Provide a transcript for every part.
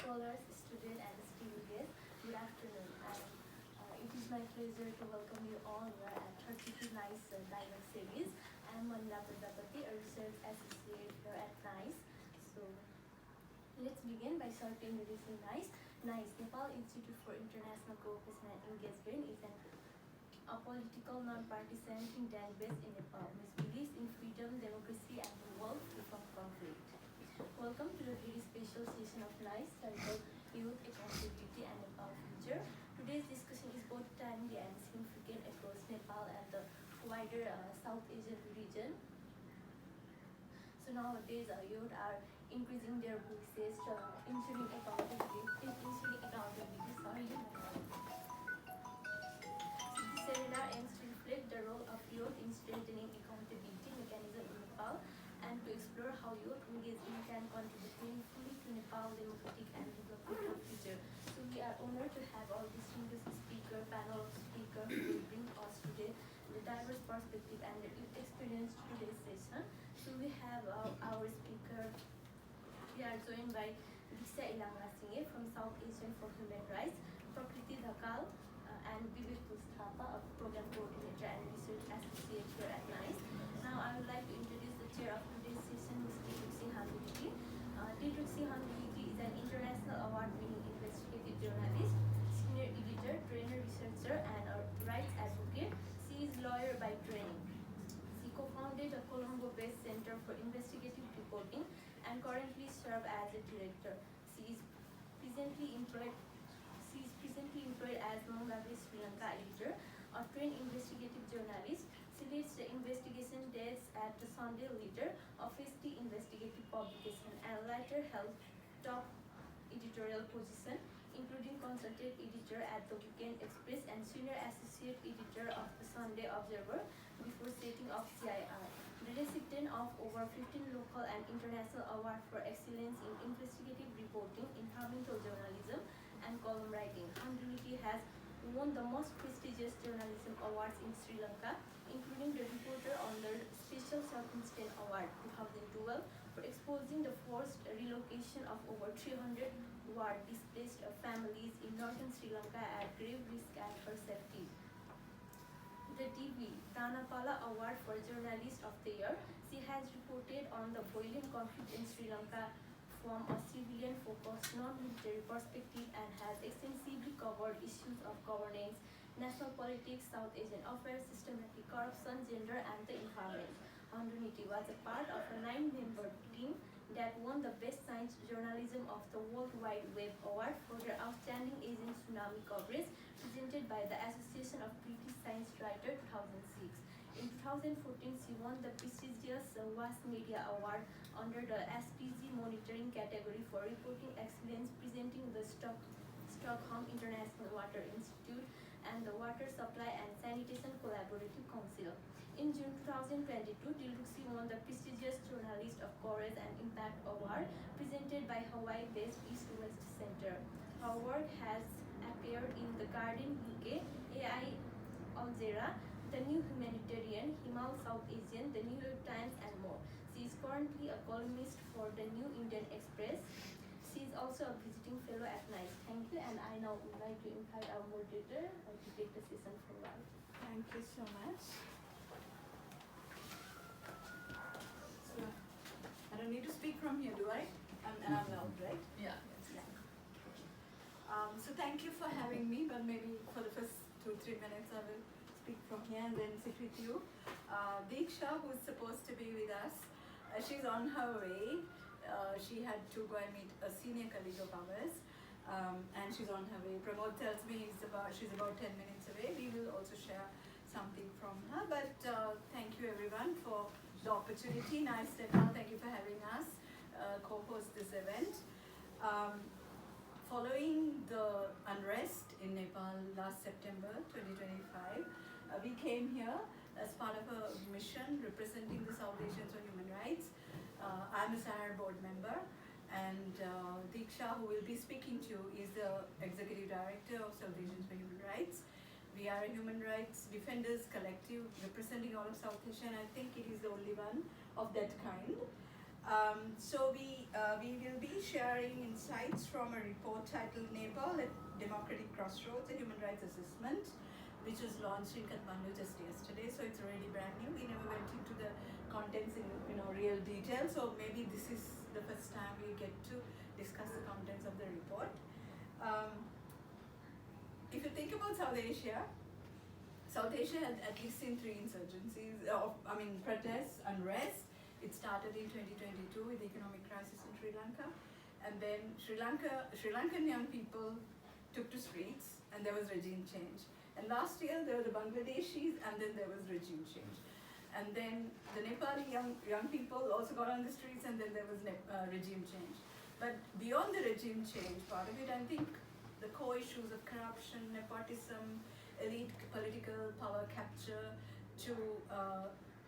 scholars, students, and esteemed guests, good afternoon. It is my pleasure to welcome you all here at 32 NICE Dialogue Series. I am Manila Prajapati, a research associate here at NICE. So, let's begin by short introducing NICE. NICE, Nepal Institute for International Cooperation and Engagement, is a political, non-partisan think tank based in Nepal, which believes in freedom, democracy, and the world free from conflict. Welcome to the very special session of NICE titled Youth, Accountability, and Nepal Future. Today's discussion is both timely and significant across Nepal and the wider South Asian region. So nowadays, youth are increasing their voices, ensuring accountability. This seminar aims to reflect the role of youth in strengthening accountability mechanism in Nepal and to explore how youth engagement can contribute meaningfully to Nepal's democratic and developmental future. So we are honored to have our distinguished panel of speakers who will bring us today the diverse perspective and the experience to today's session. So we have our speaker. We are joined by Diksha Ilanga Singhe from South Asian for Human Rights, Prakriti Dhakal, and Vivek Pustapa, a program coordinator and research associate here at NICE. Now I would like to introduce the chair of today's session, Ms. Dilruksi Handuliti. Dilruksi Handuliti is an international award-winning investigative journalist, senior editor, trainer researcher, and a rights advocate. She is lawyer by training. She co-founded a Colombo-based Center for Investigative Reporting and currently serves as a director. She is presently employed as Mongabe Sri Lanka editor, a trained investigative journalist. She leads the investigation desk at the Sunday Leader, a feisty investigative publication, and later held top editorial position, including consultant editor at the Weekend Express and senior associate editor of the Sunday Observer before setting up CIR. The recipient of over 15 local and international awards for excellence in investigative reporting, environmental journalism, and column writing. Handuliti has won the most prestigious journalism awards in Sri Lanka, including the Reporter on the Special Circumstance Award 2012 for exposing the forced relocation of over 300 war displaced families in northern Sri Lanka at grave risk and her safety. The DV Danapala Award for Journalist of the Year. She has reported on the boiling conflict in Sri Lanka from a civilian-focused, non-military perspective and has extensively covered issues of governance, national politics, South Asian affairs, systematic corruption, gender, and the environment. Handuliti was a part of a 9-member team that won the Best Science Journalism of the World Wide Web Award for their outstanding Asian tsunami coverage, presented by the Association of British Science Writers 2006. In 2014, she won the prestigious WAS Media Award under the SPG monitoring category for reporting excellence, presenting the Stockholm International Water Institute and the Water Supply and Sanitation Collaborative Council. In June 2022, Dilruksi won the prestigious Journalist of Courage and Impact Award, presented by Hawaii-based East-West Center. Her work has appeared in The Guardian UK, AI Al Jazeera, The New Humanitarian, Himal South Asian, The New York Times, and more. She is currently a columnist for The New Indian Express. She is also a visiting fellow at NICE. Thank you, and I now would like to invite our moderator to take the session forward. Thank you so much. So, I don't need to speak from here, do I? I'm loud, right? Yeah. So thank you for having me, but maybe for the first 2-3 minutes I will speak from here and then sit with you. Diksha, who is supposed to be with us, she's on her way. She had to go and meet a senior colleague of ours, and she's on her way. Pramod tells me she's about 10 minutes away. We will also share something from her, but thank you everyone for the opportunity. Nice, Nepal, thank you for having us co-host this event. Following the unrest in Nepal last September 2025, we came here as part of a mission representing the South Asians for Human Rights. I'm a SAR board member, and Diksha, who will be speaking to you, is the Executive Director of South Asians for Human Rights. We are a human rights defenders collective representing all of South Asia, and I think it is the only one of that kind. We will be sharing insights from a report titled Nepal at Democratic Crossroads, a Human Rights Assessment, which was launched in Kathmandu just yesterday. So it's already brand new. We never went into the contents in real detail. So maybe this is the first time we get to discuss the contents of the report. If you think about South Asia had at least seen three insurgencies, protests, unrest. It started in 2022 with the economic crisis in Sri Lanka, and then Sri Lankan young people took to streets, and there was regime change. And last year there were the Bangladeshis, and then there was regime change. And then the Nepali young people also got on the streets, and then there was regime change. But beyond the regime change part of it, I think the core issues of corruption, nepotism, elite political power capture, to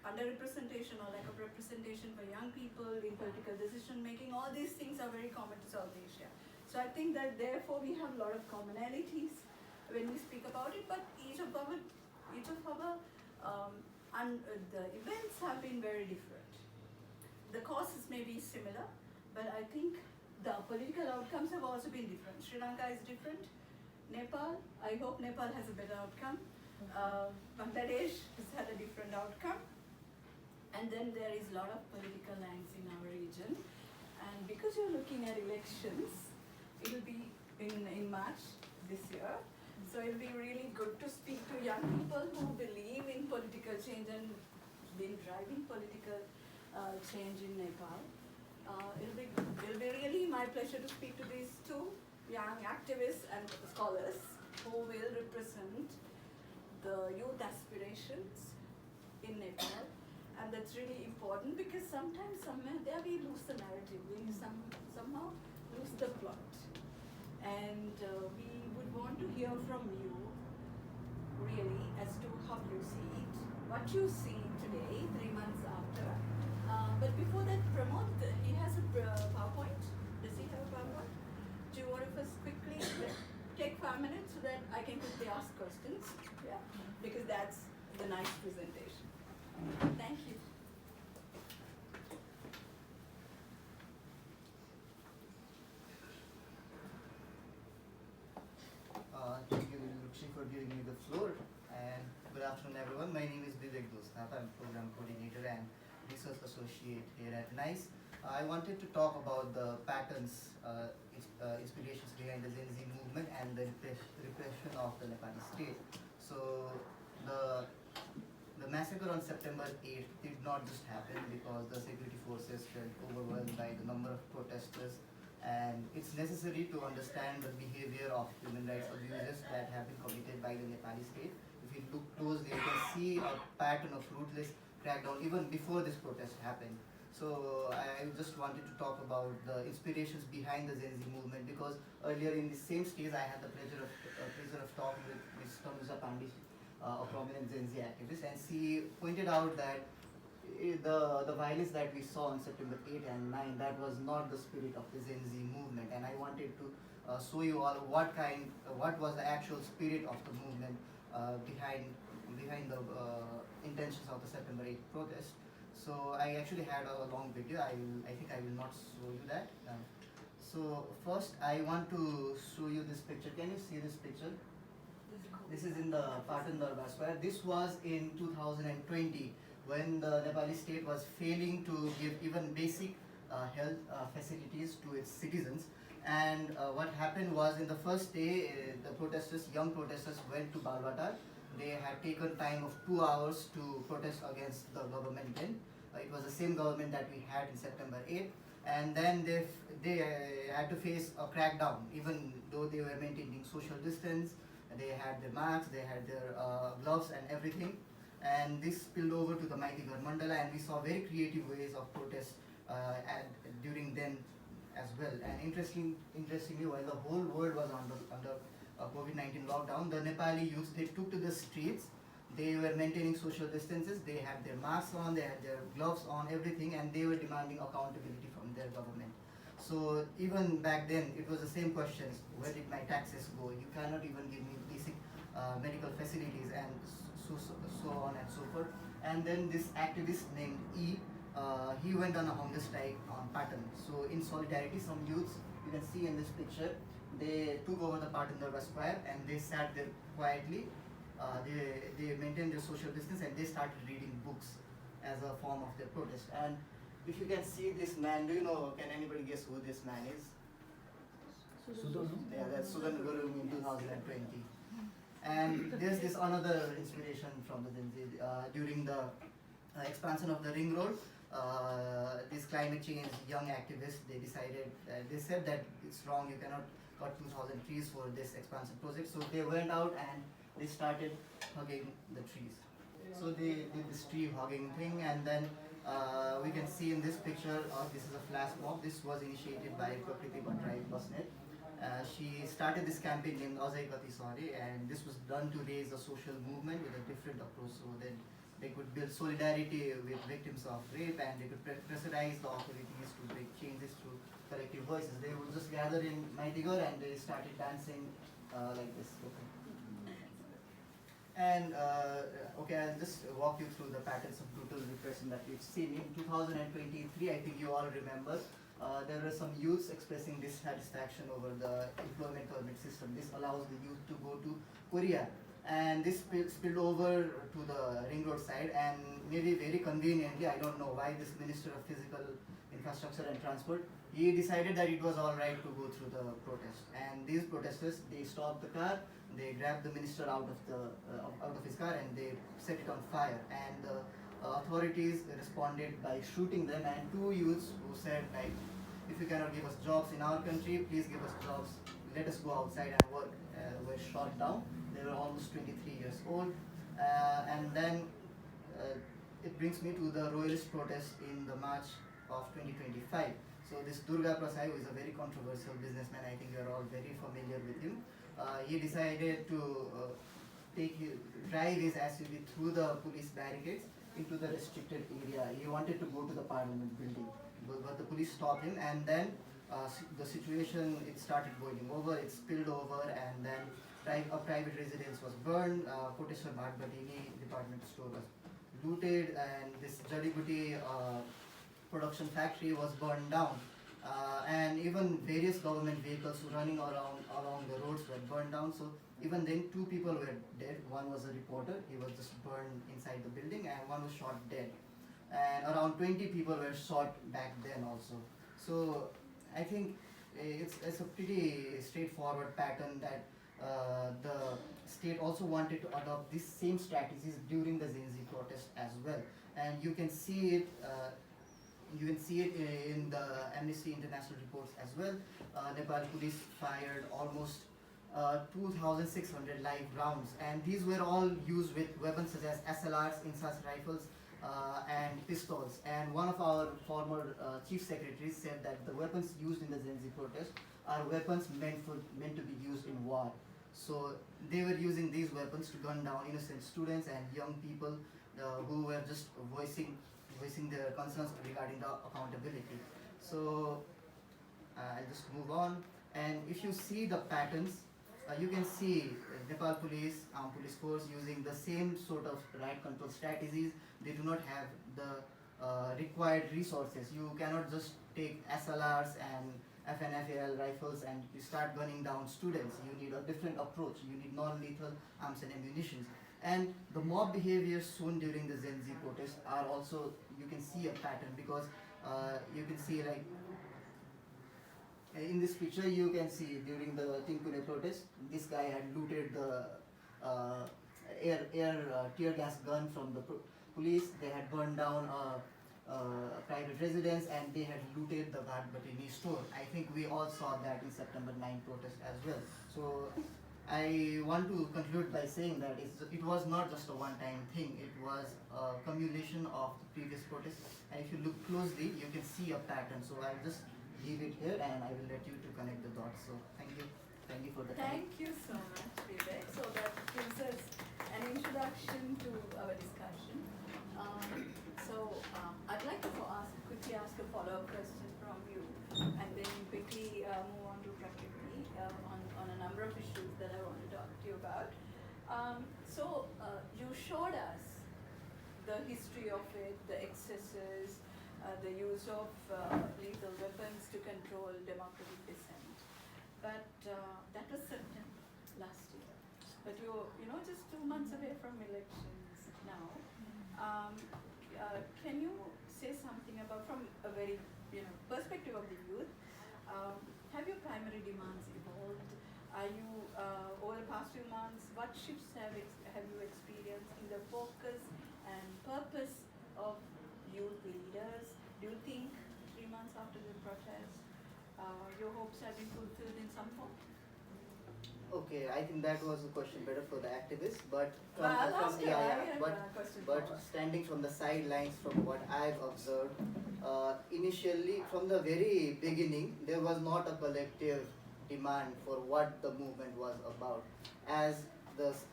underrepresentation or lack of representation for young people in political decision making, all these things are very common to South Asia. So I think that therefore we have a lot of commonalities when we speak about it, but each of our the events have been very different. The causes may be similar, but I think the political outcomes have also been different. Sri Lanka is different. Nepal, I hope Nepal has a better outcome. Bangladesh has had a different outcome. And then there is a lot of political lines in our region. And because you're looking at elections, it will be in March this year. So it will be really good to speak to young people who believe in political change and been driving political change in Nepal. It'll be really my pleasure to speak to these two young activists and scholars who will represent the youth aspirations in Nepal. And that's really important because sometimes somewhere there we lose the narrative, we somehow lose the plot. And we would want to hear from you really as to how you see it, what you see today, 3 months after. But before that, Pramod, he has a PowerPoint. Does he have a PowerPoint? Do you want to first quickly take 5 minutes so that I can quickly ask questions? Yeah, because that's the nice presentation. Thank you. Thank you, Lukshi, for giving me the floor. And good afternoon, everyone. My name is Vivek Dostap. I'm Program Coordinator and Research Associate here at NICE. I wanted to talk about the patterns, inspirations behind the Gen Z movement and the repression of the Nepali state. So the massacre on September 8th did not just happen because the security forces felt overwhelmed by the number of protesters, and it's necessary to understand the behavior of human rights abuses that have been committed by the Nepali state. If you look closely, you can see a pattern of ruthless crackdown even before this protest happened. So I just wanted to talk about the inspirations behind the Gen Z movement, because earlier in the same stage I had the pleasure of talking with Ms. Tanuja Pandey, a prominent Gen Z activist, and she pointed out that the violence that we saw on September 8 and 9, that was not the spirit of the Gen Z movement. And I wanted to show you all what was the actual spirit of the movement behind the intentions of the September 8 protest. So I actually had a long video. I think I will not show you that. So first I want to show you this picture. Can you see this picture? This is in the Patan Darbar Square. This was in 2020 when the Nepali state was failing to give even basic health facilities to its citizens. And what happened was, in the first day, the young protesters went to Balwatar. They had taken time of 2 hours to protest against the government then. It was the same government that we had in September 8th. And then they had to face a crackdown, even though they were maintaining social distance. They had their masks, they had their gloves and everything. And this spilled over to the Maitigar Mandala, and we saw very creative ways of protest during then as well. And interestingly, while the whole world was under COVID-19 lockdown, the Nepali youth, they took to the streets. They were maintaining social distances, they had their masks on, they had their gloves on, everything, and they were demanding accountability from their government. So even back then, it was the same questions: where did my taxes go? You cannot even give me basic medical facilities, and so on and so forth. And then this activist named E, he went on a hunger strike on Patan. So in solidarity, some youths, you can see in this picture, they took over the Patan Darbar Square and they sat there quietly. They maintained their social distance and they started reading books as a form of their protest. And if you can see this man, do you know, can anybody guess who this man is? Yeah, that's Sudan Guru in 2020. And there's this another inspiration from the Gen Z. During the expansion of the ring road, these climate change young activists, they decided, they said that it's wrong, you cannot cut 2,000 trees for this expansion project. So they went out and they started hugging the trees. So they did this tree hugging thing, and then we can see in this picture, this is a flash mob. This was initiated by Prakriti Bhattrai Basnet. She started this campaign named Azai Kati Sari, and this was done to raise a social movement with a different approach so that they could build solidarity with victims of rape, and they could pressurize the authorities to make changes through collective voices. They would just gather in Maitigor and they started dancing like this. And okay, I'll just walk you through the patterns of brutal repression that we've seen. In 2023, I think you all remember, there were some youths expressing dissatisfaction over the employment permit system. This allows the youth to go to Korea. And this spilled over to the ring road side, and maybe very conveniently, I don't know why this Minister of Physical Infrastructure and Transport, he decided that it was all right to go through the protest. And these protesters, they stopped the car, they grabbed the minister out of his car, and they set it on fire. And the authorities responded by shooting them. And two youths who said, like, if you cannot give us jobs in our country, please give us jobs. Let us go outside and work. Were shot down. They were almost 23 years old. And then it brings me to the royalist protest in the March of 2025. So this Durga Prasad, who is a very controversial businessman, I think you are all very familiar with him. He decided to drive his SUV through the police barricades into the restricted area. He wanted to go to the parliament building, but the police stopped him, and then the situation, it started boiling over, it spilled over, and then a private residence was burned, Koteshwar Bhatbhatini department store was looted, and this Jadibuti production factory was burned down. And even various government vehicles running along the roads were burned down. So even then, two people were dead. One was a reporter, he was just burned inside the building, and one was shot dead. And around 20 people were shot back then also. So I think it's a pretty straightforward pattern that the state also wanted to adopt these same strategies during the Gen Z protest as well. And you can see it. You can see it in the Amnesty International reports as well. Nepal police fired almost 2,600 live rounds, and these were all used with weapons such as SLRs, Insas rifles, and pistols. And one of our former chief secretaries said that the weapons used in the Gen Z protest are weapons meant to be used in war. So they were using these weapons to gun down innocent students and young people who were just voicing their concerns regarding the accountability. So I'll just move on. And if you see the patterns, you can see Nepal police, armed police force using the same sort of riot control strategies. They do not have the required resources. You cannot just take SLRs and FNFAL rifles and you start gunning down students. You need a different approach. You need non-lethal arms and ammunition. And the mob behaviors shown during the Gen Z protests are also, you can see a pattern, because you can see, like, in this picture you can see during the Tinkune protest, this guy had looted the tear gas gun from the police. They had burned down a private residence, and they had looted the Bhatbhatini store. I think we all saw that in September 9 protest as well. So I want to conclude by saying that it was not just a one-time thing. It was a cumulation of the previous protests. And if you look closely, you can see a pattern. So I'll just leave it here, and I will let you to connect the dots. So thank you. Thank you for the time. Thank you so much, Vivek. So that gives us an introduction to our discussion. I'd like to quickly ask a follow-up question from you, and then quickly move on to Prakriti on a number of issues that I want to talk to you about. You showed us the history of it, the excesses, the use of lethal weapons to control democratic dissent. But that was September last year. But you're, just 2 months away from elections now. Can you say something about, from a very, perspective of the youth, have your primary demands evolved? Are you, over the past few months, what shifts have you experienced in the focus and purpose of youth leaders? Do you think 3 months after the protest, your hopes have been fulfilled in some form? Okay, I think that was a question better for the activists, but I'll ask you. but standing from the sidelines, from what I've observed, initially from the very beginning, there was not a collective demand for what the movement was about. As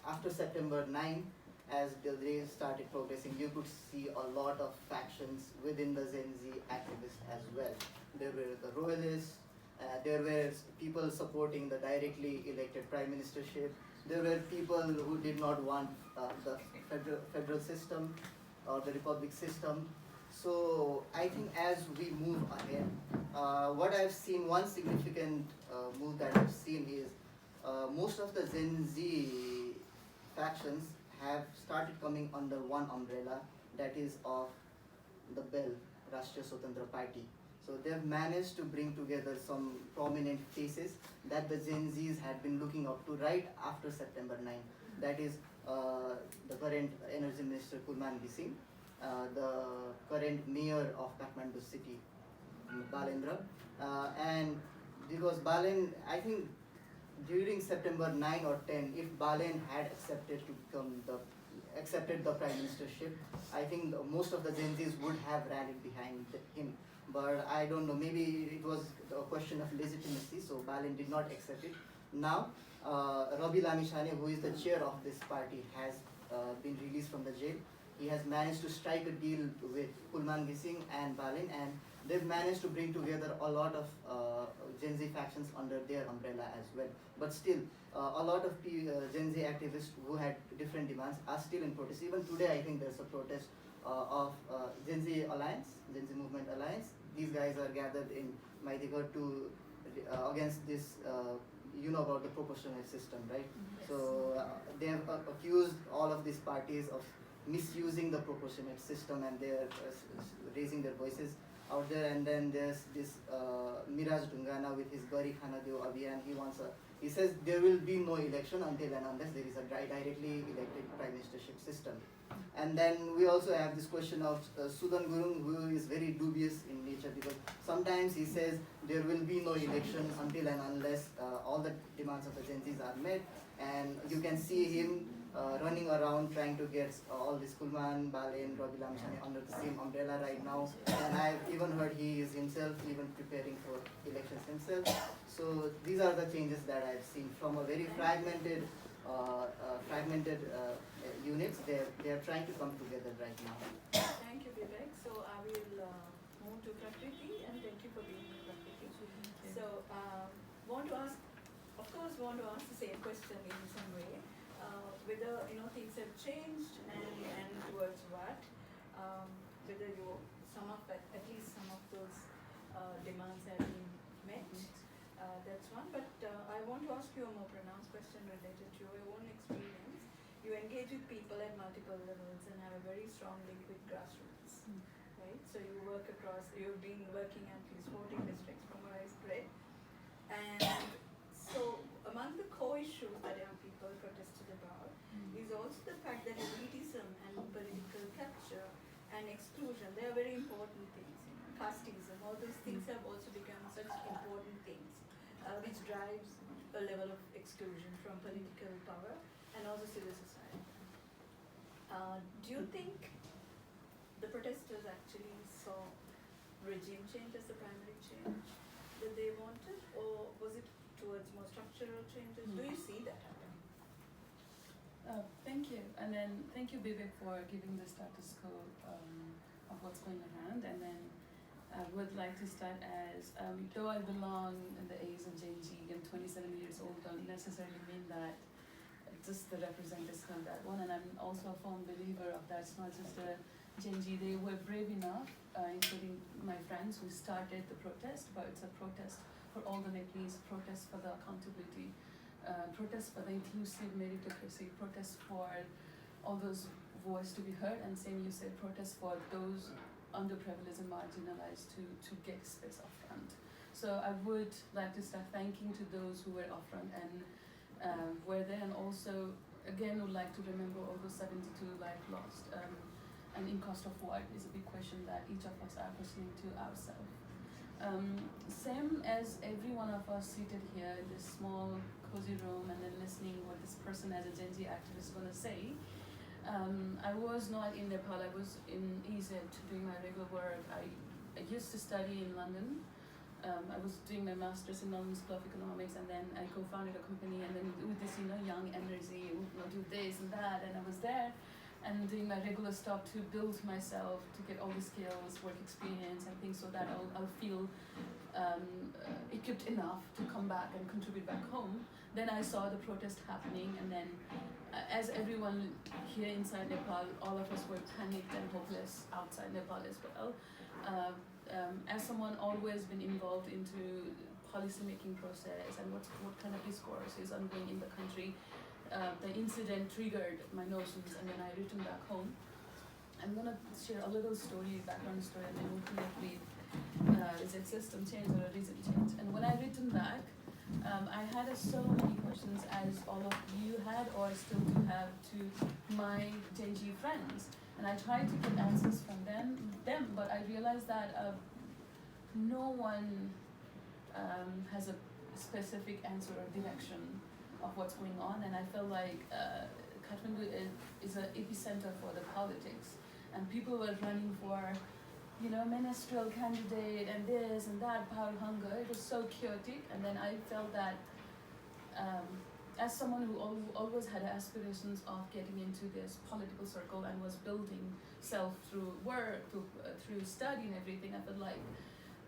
after September 9, as the days started progressing, you could see a lot of factions within the Gen Z activists as well. There were the royalists. There were people supporting the directly elected prime ministership. There were people who did not want the federal system or the republic system. So I think as we move ahead, what I've seen, one significant move that I've seen is most of the Gen Z factions have started coming under one umbrella, that is of the BEL, Rashtriya Swatantra Party. So they've managed to bring together some prominent faces that the Gen Zs had been looking up to right after September 9. That is the current Energy Minister Kulman Singh, the current mayor of Kathmandu city, Balendra, and because Balen, I think during September 9 or 10, if Balen had accepted the prime ministership, I think most of the Gen Zs would have rallied behind him. But I don't know, maybe it was a question of legitimacy, so Balen did not accept it. Now, Rabi Lamishane, who is the chair of this party, has been released from the jail. He has managed to strike a deal with Kulman Singh and Balen, and they've managed to bring together a lot of Gen Z factions under their umbrella as well. But still, a lot of Gen Z activists who had different demands are still in protest. Even today, I think there's a protest of Gen Z Alliance, Gen Z Movement Alliance. These guys are gathered in Maidigarh to against this, about the proportional system, right? Yes. So they have accused all of these parties of misusing the proportionate system, and they are raising their voices out there. And then there's this Miraj Dungana with his Gari Khana Deo Abhiyan. He says there will be no election until and unless there is a directly elected prime ministership system. And then we also have this question of Sudan Gurung, who is very dubious in nature, because sometimes he says there will be no election until and unless all the demands of the Gen Zs are met. And you can see him running around trying to get all this Kulman, Balen, Rabi Lamishane under the same umbrella right now. And I've even heard he is himself even preparing for elections himself. So these are the changes that I've seen from a very fragmented units. They are trying to come together right now. Thank you, Vivek. So I will move to Prakriti, and thank you for being here, Prakriti. So want to ask the same question in some way, whether things have changed and towards what, whether at least some of those demands have been met. That's one. But I want to ask you a more pronounced question related to your own experience. You engage with people at multiple levels and have a very strong link with grassroots, right? So you've been working at these 14 districts from what I've read. And so among the core issues that young people protested about is also the fact that elitism and political capture and exclusion, they are very important things. Casteism, all those things have also become such important things, which drives a level of exclusion from political power and also civil society. Do you think the protesters actually saw regime change as the primary change that they wanted, or was it towards more structural changes? Do you see that happening? Thank you, and then thank you, Vivek, for giving the status quo of what's going around. And then I would like to start as, though I belong in the A's of Gen Z and 27 years old, don't necessarily mean that just the representatives from that one. And I'm also a firm believer of that. It's not just the Genji, they were brave enough, including my friends who started the protest, but it's a protest for all the Nepalese, protest for the accountability, protest for the inclusive meritocracy, protest for all those voices to be heard, and same you said, protest for those underprivileged and marginalized to get space up front. So I would like to start thanking to those who were up front and were there, and also again would like to remember all those 72 lives lost. And in cost of what is a big question that each of us are questioning to ourselves. Same as every one of us seated here in this small cozy room and then listening what this person as a Gen Z activist is going to say. I was not in Nepal, I was in Egypt doing my regular work. I used to study in London. I was doing my master's in London School of Economics, and then I co-founded a company, and then with this, young energy, do this and that, and I was there and doing my regular stuff to build myself, to get all the skills, work experience and things, so that I'll feel equipped enough to come back and contribute back home. Then I saw the protest happening, and then as everyone here inside Nepal, all of us were panicked and hopeless outside Nepal as well. As someone always been involved into policy making process and what kind of discourse is ongoing in the country, the incident triggered my notions, and then I returned back home. I'm gonna share a little story, background story, and then we'll connect with is it system change or a reason change. And when I returned back, I had so many questions, as all of you had or still do have, to my Gen Z friends, and I tried to get answers from them, but I realized that no one has a specific answer or direction of what's going on, and I felt like Kathmandu is an epicenter for the politics, and people were running for, ministerial candidate and this and that, power hunger. It was so chaotic, and then I felt that as someone who always had aspirations of getting into this political circle and was building self through work, through study and everything, I felt like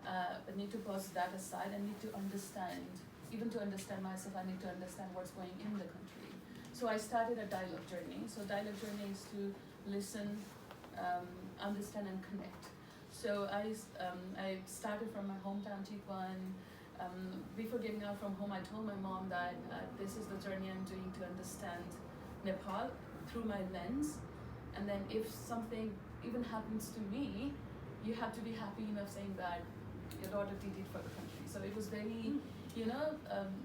I need to pause that aside. I need to understand. Even to understand myself, I need to understand what's going in the country. So I started a dialogue journey. So dialogue journey is to listen, understand, and connect. So I started from my hometown, Chitwan. Before getting out from home, I told my mom that this is the journey I'm doing to understand Nepal through my lens. And then if something even happens to me, you have to be happy enough saying that your daughter did it for the country. So it was very,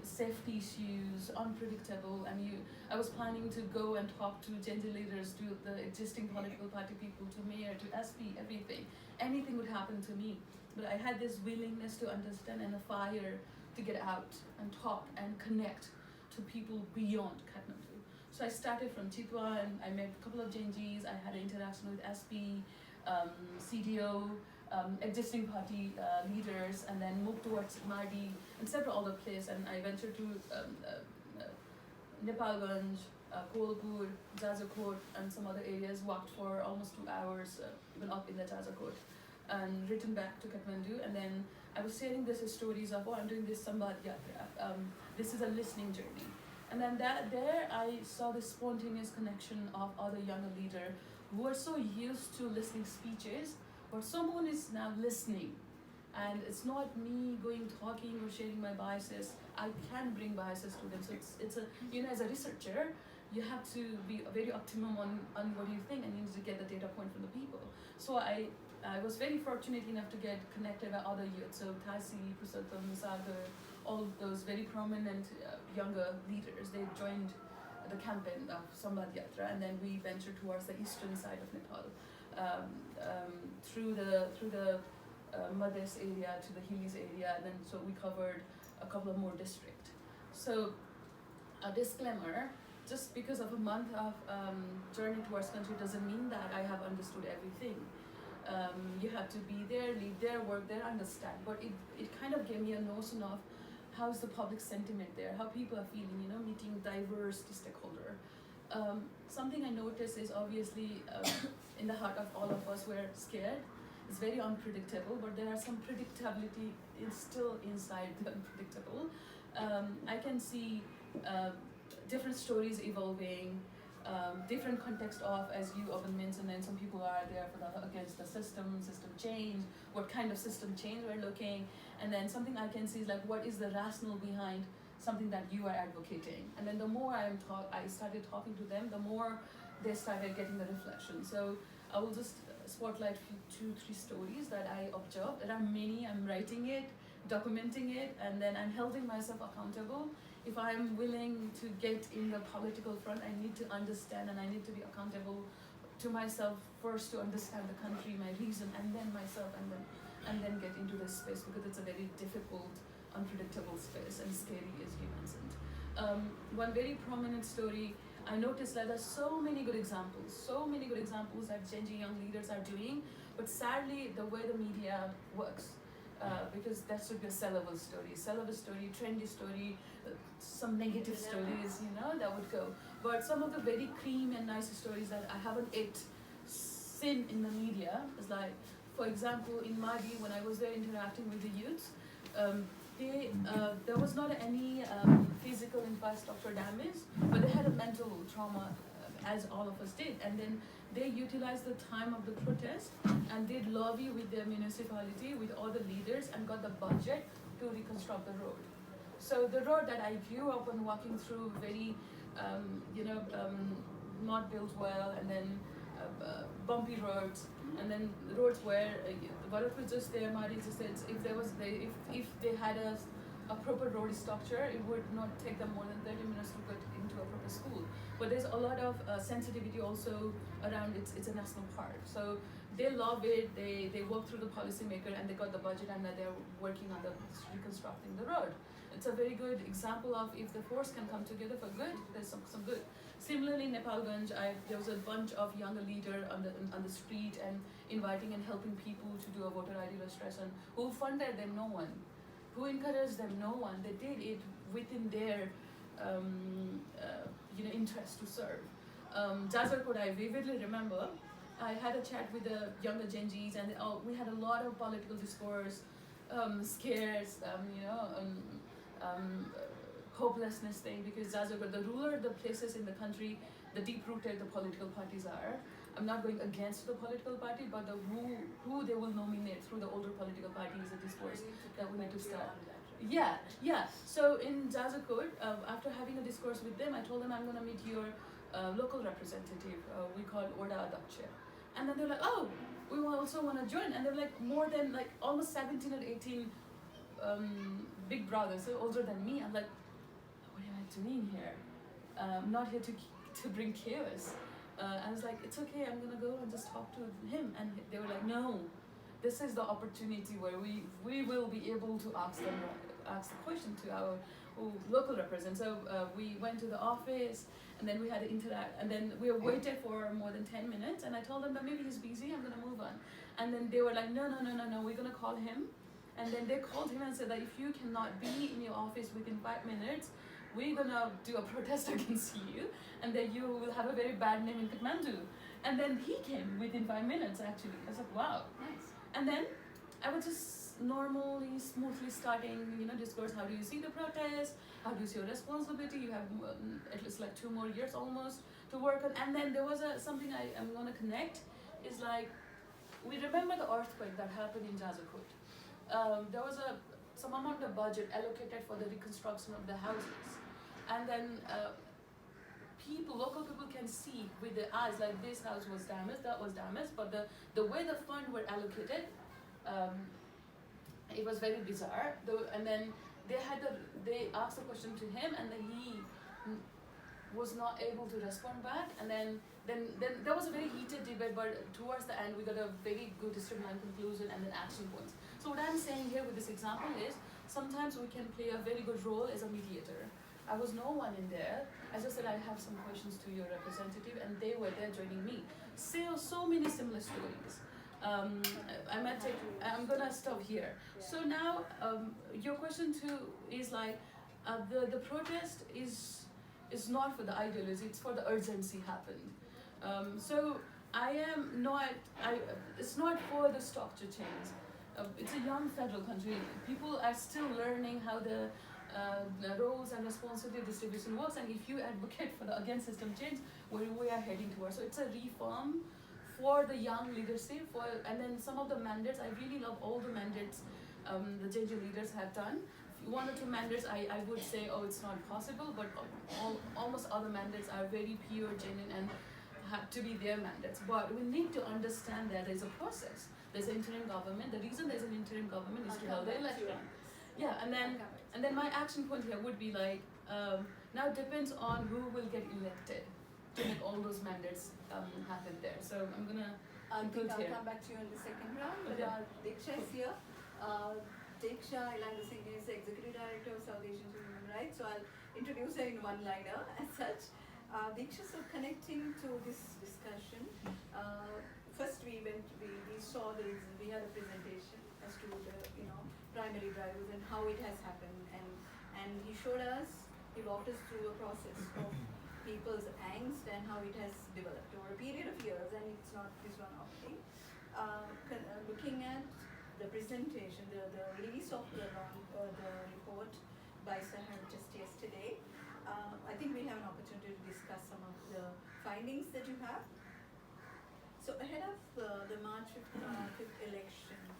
safety issues, unpredictable, and I was planning to go and talk to gender leaders, to the existing political party people, to mayor, to SP, everything. Anything would happen to me. But I had this willingness to understand and a fire to get out and talk and connect to people beyond Kathmandu. So I started from Chitwan, and I met a couple of Gen Zs. I had an interaction with SP, CDO, existing party leaders, and then moved towards Mardi and several other places. And I ventured to Nepalganj, Kolpur, Jajakot, and some other areas, walked for almost 2 hours, even up in the Jajakot, and returned back to Kathmandu. And then I was sharing these stories of, I'm doing this Samvad Yatra. This is a listening journey. And then there I saw this spontaneous connection of other younger leaders who are so used to listening speeches, but someone is now listening. And it's not me going talking or sharing my biases. I can bring biases to them. So it's a, as a researcher, you have to be very optimum on what you think, and you need to get the data point from the people. So I was very fortunate enough to get connected with other youth. So Tasi, Pusatam, Sagar, all those very prominent younger leaders, they joined the campaign of Samvad Yatra, and then we ventured towards the eastern side of Nepal, through the Madhes area to the Hills area, and then so we covered a couple of more districts. So a disclaimer, just because of a month of journey towards country doesn't mean that I have understood everything. You have to be there, live there, work there, understand. But it kind of gave me a notion of how's the public sentiment there, how people are feeling, meeting diverse stakeholder. Something I noticed is obviously in the heart of all of us, we're scared. It's very unpredictable, but there are some predictability is still inside the unpredictable. I can see different stories evolving, different context of, as you often mentioned, and some people are there for the against the system change, what kind of system change we're looking, and then something I can see is like what is the rationale behind something that you are advocating, and then the more I started talking to them, the more they started getting the reflection. So I will just spotlight 2-3 stories that I observed. There are many. I'm writing it, documenting it, and then I'm holding myself accountable. If I'm willing to get in the political front, I need to understand and I need to be accountable to myself first to understand the country, my reason, and then myself, and then get into this space, because it's a very difficult, unpredictable space and scary, as you mentioned. One very prominent story, I noticed that there's so many good examples that Gen Z young leaders are doing, but sadly the way the media works, because that should be a sellable story, trendy story, some negative stories, that would go. But some of the very cream and nice stories that I haven't seen in the media is like, for example, in Madi, when I was there interacting with the youths, there was not any physical infrastructure damage, but they had a mental trauma, as all of us did. And then they utilized the time of the protest and did lobby with their municipality, with all the leaders, and got the budget to reconstruct the road. So the road that I grew up on walking through, very, not built well, and then bumpy roads, and then roads where Bharat was just there, Mari just said, if they had a proper road structure, it would not take them more than 30 minutes to get into a proper school. But there's a lot of sensitivity also around it's a national park. So they love it, they work through the policymaker, and they got the budget, and they're working on the reconstructing the road. It's a very good example of if the force can come together for good, there's some good. Similarly, in Nepalganj, there was a bunch of younger leaders on the street and inviting and helping people to do a voter ID registration. Who funded them? No one. Who encouraged them? No one. They did it within their interest to serve. Jazarkot, I vividly remember, I had a chat with the younger Gen Zs, and we had a lot of political discourse, scares, hopelessness thing, because Jazarkot, the ruler, the places in the country, the deep-rooted the political parties are. I'm not going against the political party, but the who they will nominate through the older political party is a discourse that we need to start. Yeah. So in Jazarkot, after having a discourse with them, I told them I'm going to meet your local representative. We call Orda Adakche. And then they're like, oh, we also want to join. And they're like more than almost 17 or 18 big brothers, so older than me. I'm like, what am I doing here? I'm not here to bring chaos. I was like, it's okay, I'm gonna go and just talk to him. And they were like, no, this is the opportunity where we will be able to ask the question to our local representative. So we went to the office, and then we had to interact, and then we waited for more than 10 minutes, and I told them that maybe he's busy, I'm gonna move on. And then they were like, no, we're gonna call him. And then they called him and said that if you cannot be in your office within 5 minutes, we're gonna do a protest against you, and then you will have a very bad name in Kathmandu. And then he came within 5 minutes, actually. I was like, wow. Nice. And then I was just normally, smoothly starting, discourse. How do you see the protest? How do you see your responsibility? You have at least 2 more years almost to work on. And then there was something I'm gonna connect, is we remember the earthquake that happened in Jazarkot. There was some amount of budget allocated for the reconstruction of the houses, and then local people can see with their eyes, like this house was damaged, that was damaged, but the way the funds were allocated, it was very bizarre. And then they asked a question to him, and then he was not able to respond back, and then there was a very heated debate, but towards the end we got a very good streamlined conclusion and then action points. So what I'm saying here with this example is, sometimes we can play a very good role as a mediator. I was no one in there. I just said I have some questions to your representative, and they were there joining me. So many similar stories. I'm gonna stop here. So now your question too is the protest is not for the ideology, it's for the urgency happened. So it's not for the structure change. It's a young federal country. People are still learning how the the roles and responsibility distribution works, and if you advocate for the again system change, where we are heading towards. So it's a reform for the young leadership. And then some of the mandates, I really love all the mandates the JJ leaders have done. One or two mandates, I would say, oh, it's not possible, but almost other mandates are very pure, genuine, and have to be their mandates. But we need to understand that there's a process. There's an interim government. The reason there's an interim government is to hold the election. Yeah, and then my action point here would be like, now it depends on who will get elected to make all those mandates happen there. So I'm gonna I think conclude I'll here. come back to you in the second round, but Okay. Diksha is here. Diksha Ilanga Singh is the Executive Director of South Asian Human Rights, so I'll introduce her in one-liner as such. Diksha, so connecting to this discussion, first we saw we had a presentation as to the primary drivers and how it has happened, and he showed us, he walked us through a process of people's angst and how it has developed over a period of years, and it's not this one off thing. Looking at the presentation, the release of the report by Sahar just yesterday, I think we have an opportunity to discuss some of the findings that you have. So ahead of the March 5th elections,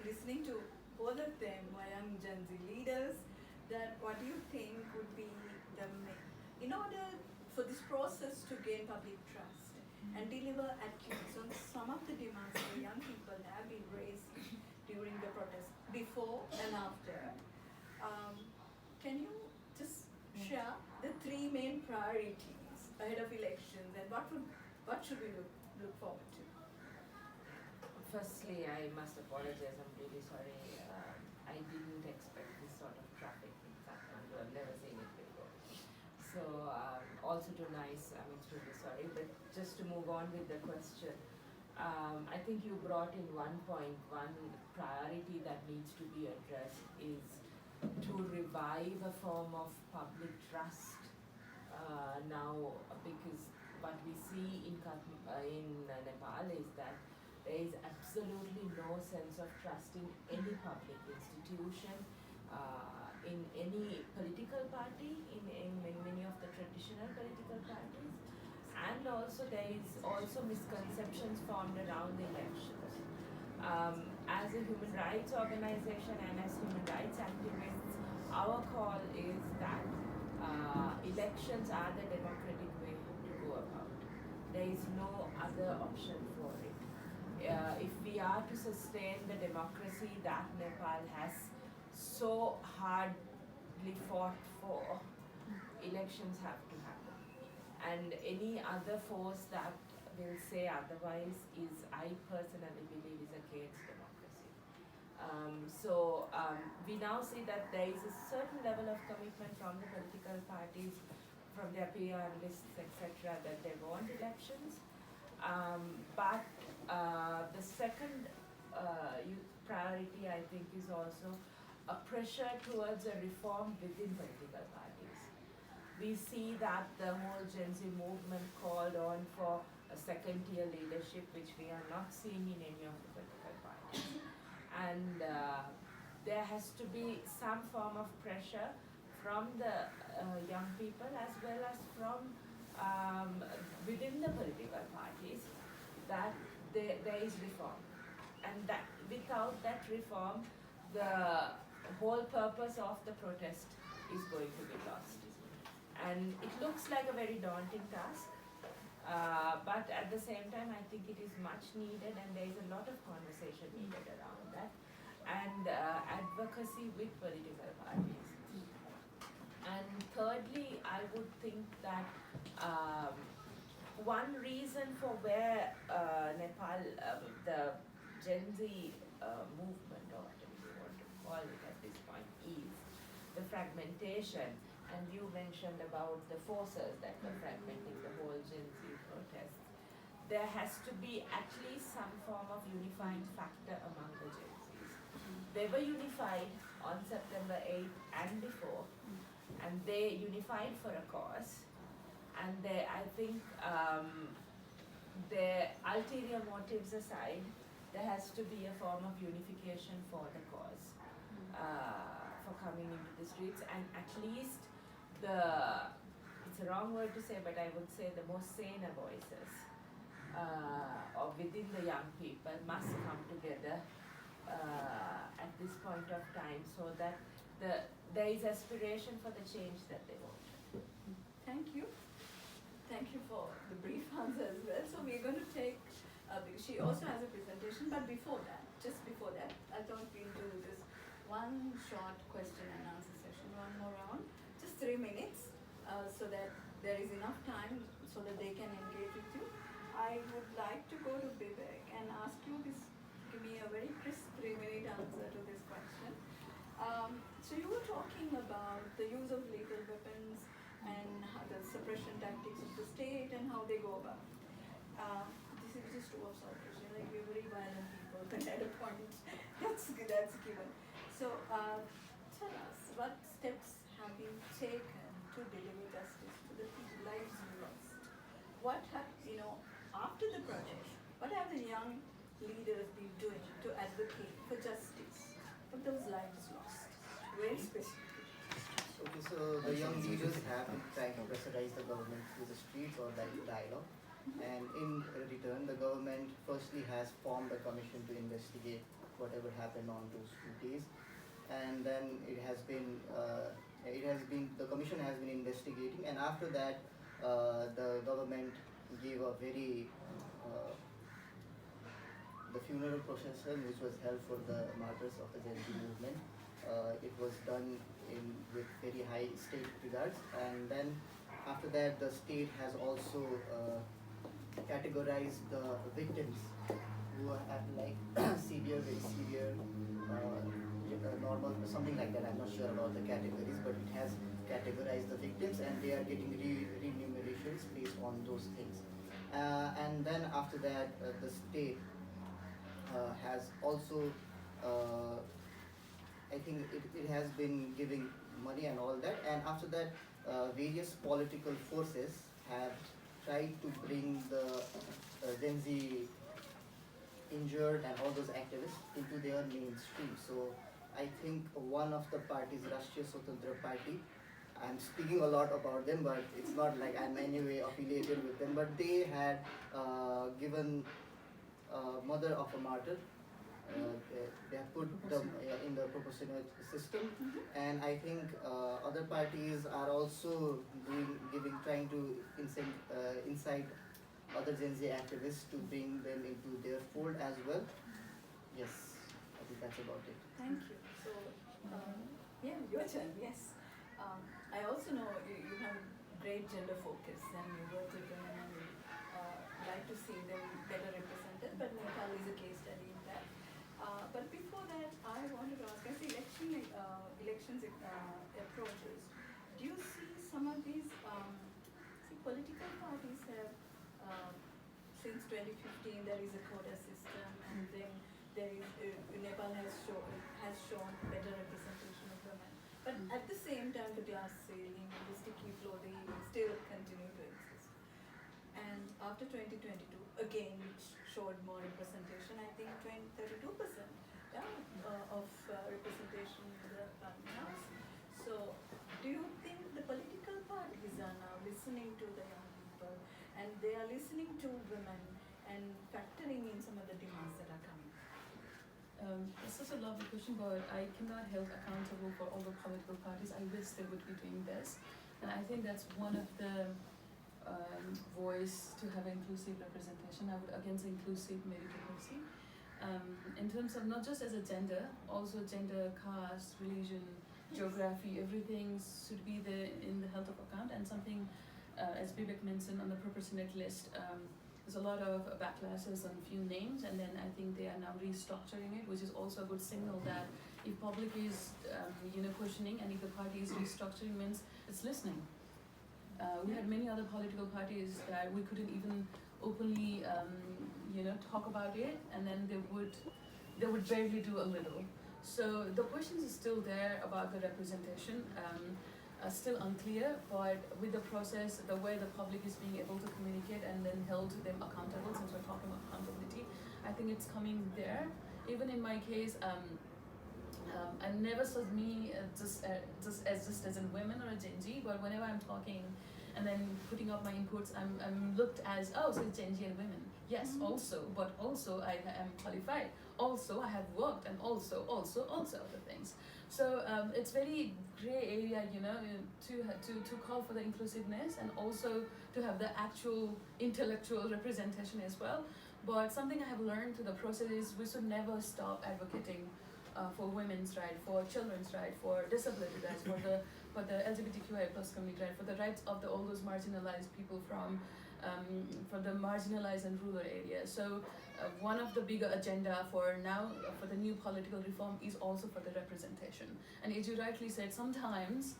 listening to both of them, young Gen Z leaders, that what do you think would be in order for this process to gain public trust and deliver at least on some of the demands that young people have been raising during the protest, before and after, can you just share the three main priorities ahead of elections, and what should we look forward to? Firstly, I must apologize. I'm really sorry. I didn't expect this sort of traffic. In fact, I've never seen it before. So, also too nice. I'm extremely sorry. But just to move on with the question, I think you brought in one point. One priority that needs to be addressed is to revive a form of public trust now, because what we see in Nepal is that there is absolutely no sense of trust in any public institution, in any political party, in many of the traditional political parties, and also there is also misconceptions formed around the elections. As a human rights organization and as human rights activists, our call is that elections are the democratic way to go about. There is no other option for it. If we are to sustain the democracy that Nepal has so hardly fought for, elections have to happen. And any other force that will say otherwise is, I personally believe, is against democracy. We now see that there is a certain level of commitment from the political parties, from their PR lists, etc., that they want elections. But the second priority, I think, is also a pressure towards a reform within political parties. We see that the whole Gen Z movement called on for a second-tier leadership, which we are not seeing in any of the political parties. And there has to be some form of pressure from the young people as well as from within the political parties that there is reform. And that without that reform, the whole purpose of the protest is going to be lost. And it looks like a very daunting task, but at the same time, I think it is much needed, and there is a lot of conversation needed around that, and advocacy with political parties. And thirdly, I would think that one reason for where Nepal, the Gen Z movement, or whatever you want to call it at this point, is the fragmentation. And you mentioned about the forces that were fragmenting the whole Gen Z protest. There has to be at least some form of unifying factor among the Gen Zs. They were unified on September 8th and before, and they unified for a cause. And I think their ulterior motives aside, there has to be a form of unification for the cause, for coming into the streets, and at least the, it's a wrong word to say, but I would say the most sane voices or within the young people must come together at this point of time, so that there is aspiration for the change that they want. Thank you. Thank you for the brief answer as well. So we're going to take, because she also has a presentation, but before that, just before that, I thought we'll do this one short question and answer session, one more round, just 3 minutes, so that there is enough time so that they can engage with you. I would like to go to Vivek and ask you this, give me a very crisp 3-minute answer to this question. So you were talking about the use of lethal weapons and how the suppression tactics of the state and how they go about. This is just true of South Asia. Like, we're very violent people, but at a point, that's given. So tell us, what steps have you taken to deliver justice to the lives you lost? What have, after the project, what have the young leaders been doing to advocate for justice for those lives lost? Very specific. Okay, so the young leaders have been trying to pressurize the government through the streets or like dialogue, and in return, the government firstly has formed a commission to investigate whatever happened on those 2 days, and then the commission has been investigating, and after that, the government gave a very the funeral procession which was held for the martyrs of the Gen Z movement. It was done with very high state regards, and then after that the state has also categorized the victims who have like very severe, normal, something like that. I'm not sure about the categories, but it has categorized the victims, and they are getting remunerations based on those things. And then after that, the state has also, I think it has been giving money and all that, and after that, various political forces have tried to bring the Gen Z injured and all those activists into their mainstream. So I think one of the parties, Rashtriya Swatantra Party, I'm speaking a lot about them, but it's not like I'm anyway affiliated with them, but they had given mother of a martyr. They have put them in the proportionate system, and I think other parties are also trying to incite other Gen Z activists to bring them into their fold as well. Yes, I think that's about it. Thank you. So, yeah, your turn. Yes. I also know you have great gender focus and you work with women, and like to see them better represented. But Nepal is a case study in that. But before that, I wanted to ask, as elections approaches, do you see some of these political parties have, since 2015 there is a quota system, and then there is Nepal has shown better representation of women. But at the same time, the glass ceiling, the sticky floor, they still continue to exist. And after 2022, again, which showed more representation, I think 32% of representation in the Parliament House. So, do you think the political parties are now listening to the young people, and they are listening to women and factoring in some of the demands that are coming? It's such a lovely question, but I cannot hold accountable for all the political parties. I wish they would be doing this, and I think that's one of the voice to have inclusive representation. I would again say inclusive meritocracy. In terms of not just as a gender, also gender, caste, religion, geography, everything should be there in the health of account. And something, as Vivek mentioned, on the proportionate list, there's a lot of backlashes on few names, and then I think they are now restructuring it, which is also a good signal that if public is questioning, and if the party is restructuring, means it's listening. We had many other political parties that we couldn't even openly talk about it, and then they would barely do a little. So the questions are still there about the representation, are still unclear, but with the process, the way the public is being able to communicate and then held them accountable, since we're talking about accountability, I think it's coming there. Even in my case, I never saw me just as a women or a Gen Z, but whenever I'm talking and then putting up my inputs, I'm looked as, oh, so it's Gen Z and women. Yes, also, but also I am qualified. Also, I have worked, and also other things. So it's very gray area, to call for the inclusiveness and also to have the actual intellectual representation as well. But something I have learned through the process is we should never stop advocating for women's right, for children's right, for disability rights, for the LGBTQI plus community right, for the rights of all those marginalized people from the marginalized and rural areas. So one of the bigger agenda for now for the new political reform is also for the representation. And as you rightly said, sometimes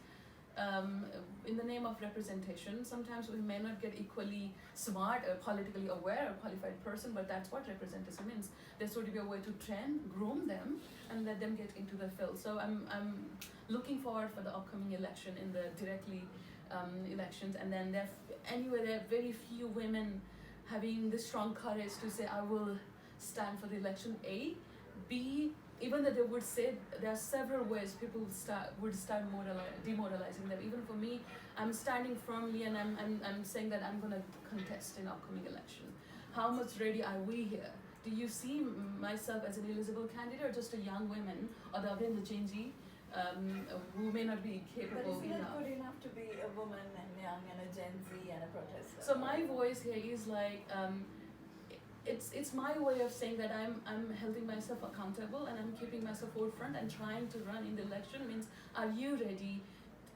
in the name of representation, sometimes we may not get equally smart or politically aware or qualified person, but that's what representation means. There should be a way to train, groom them, and let them get into the field. So I'm looking forward for the upcoming election in the directly elections, and then there are very few women having the strong courage to say I will stand for the election. A, B, even though they would say there are several ways people would start demoralizing them. Even for me, I'm standing firmly and I'm saying that I'm going to contest in upcoming election. How much ready are we here? Do you see myself as an eligible candidate or just a young woman, or the Gen Z, who may not be capable But isn't enough? it good enough to be a woman and young and a Gen Z and a protester? So my voice here is like, it's my way of saying that I'm holding myself accountable and I'm keeping myself forefront and trying to run in the election. Means, are you ready,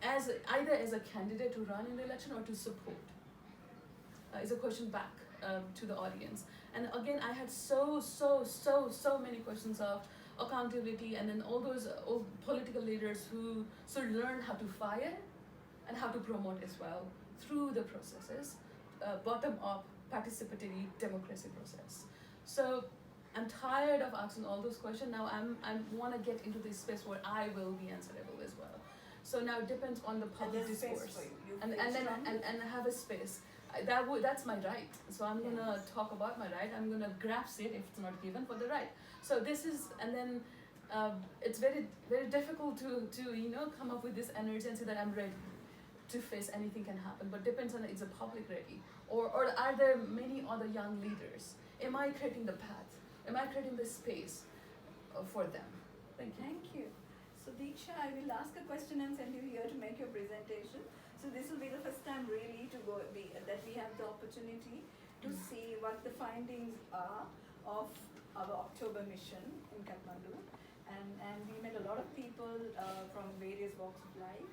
either as a candidate to run in the election or to support? Is a question back to the audience. And again, I had so many questions of accountability, and then all those old political leaders who sort of learn how to fire and how to promote as well through the processes, bottom up participatory democracy process. So I'm tired of asking all those questions. Now I want to get into this space where I will be answerable as well. So now it depends on the public And there's space discourse, for you. and have a space. That's my right. So I'm gonna talk about my right. I'm gonna grasp it if it's not given for the right. So this is, and then it's very difficult to come up with this energy and say that I'm ready to face anything can happen. But depends on, is the public ready, or are there many other young leaders? Am I creating the path? Am I creating the space for them? Thank you. Thank you. So Deeksha, I will ask a question and send you here to make your presentation. So this will be the first time really that we have the opportunity to see what the findings are of our October mission in Kathmandu. And we met a lot of people from various walks of life.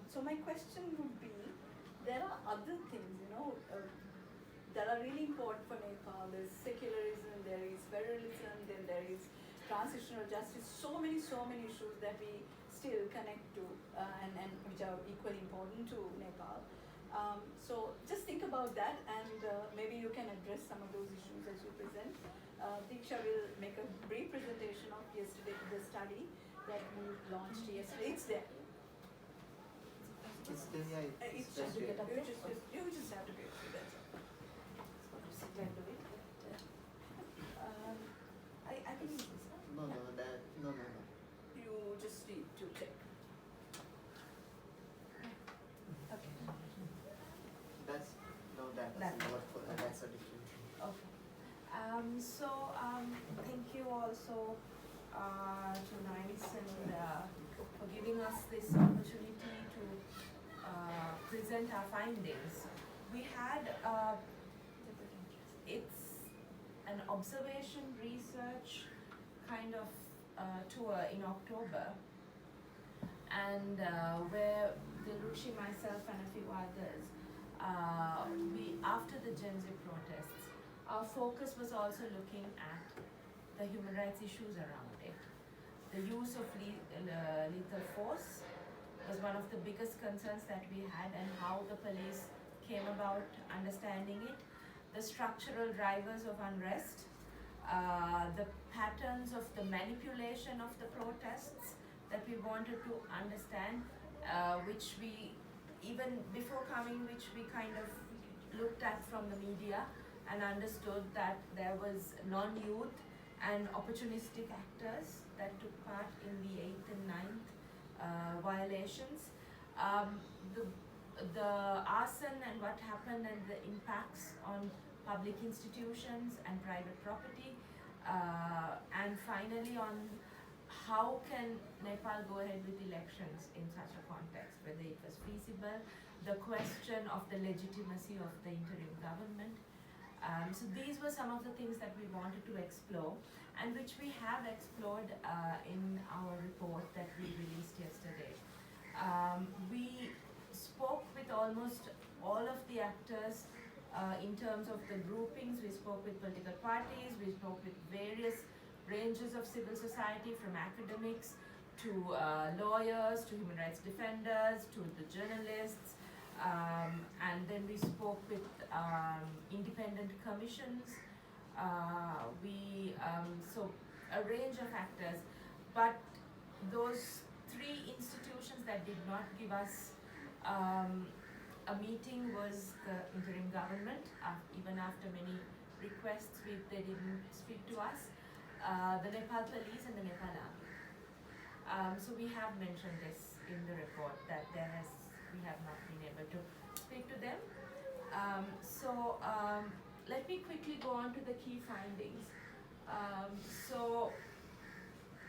So my question would be, there are other things, that are really important for Nepal. There's secularism, there is federalism, then there is transitional justice, so many issues that we still connect to and which are equally important to Nepal. So just think about that, and maybe you can address some of those issues as you present. Deeksha will make a brief presentation of the study that we launched yesterday. It's there. It's there, yeah. It's It's just there. you just have to be able to do that. Sit and do it. I can use this. No. You just need to check. Okay. That's a different. Okay. Thank you also to NICE and for giving us this opportunity to present our findings. We had it's an observation research kind of tour in October, and where Dilrushi, myself, and a few others, we after the Gen Z protests, our focus was also looking at the human rights issues around it. The use of lethal force was one of the biggest concerns that we had, and how the police came about understanding it, the structural drivers of unrest, the patterns of the manipulation of the protests that we wanted to understand, which we, even before coming, which we kind of looked at from the media and understood that there was non-youth and opportunistic actors that took part in the 8th and 9th violations. Um, the, the arson and what happened and the impacts on public institutions and private property, and finally on how can Nepal go ahead with elections in such a context, whether it was feasible, the question of the legitimacy of the interim government. So these were some of the things that we wanted to explore, and which we have explored in our report that we released yesterday. We spoke with almost all of the actors in terms of the groupings. We spoke with political parties, we spoke with various ranges of civil society, from academics to lawyers, to human rights defenders, to the journalists, and then we spoke with independent commissions. So a range of actors, but those three institutions that did not give us a meeting was the interim government. Even after many requests, they didn't speak to us. The Nepal police and the Nepal army. So we have mentioned this in the report that we have not been able to speak to them. Let me quickly go on to the key findings. So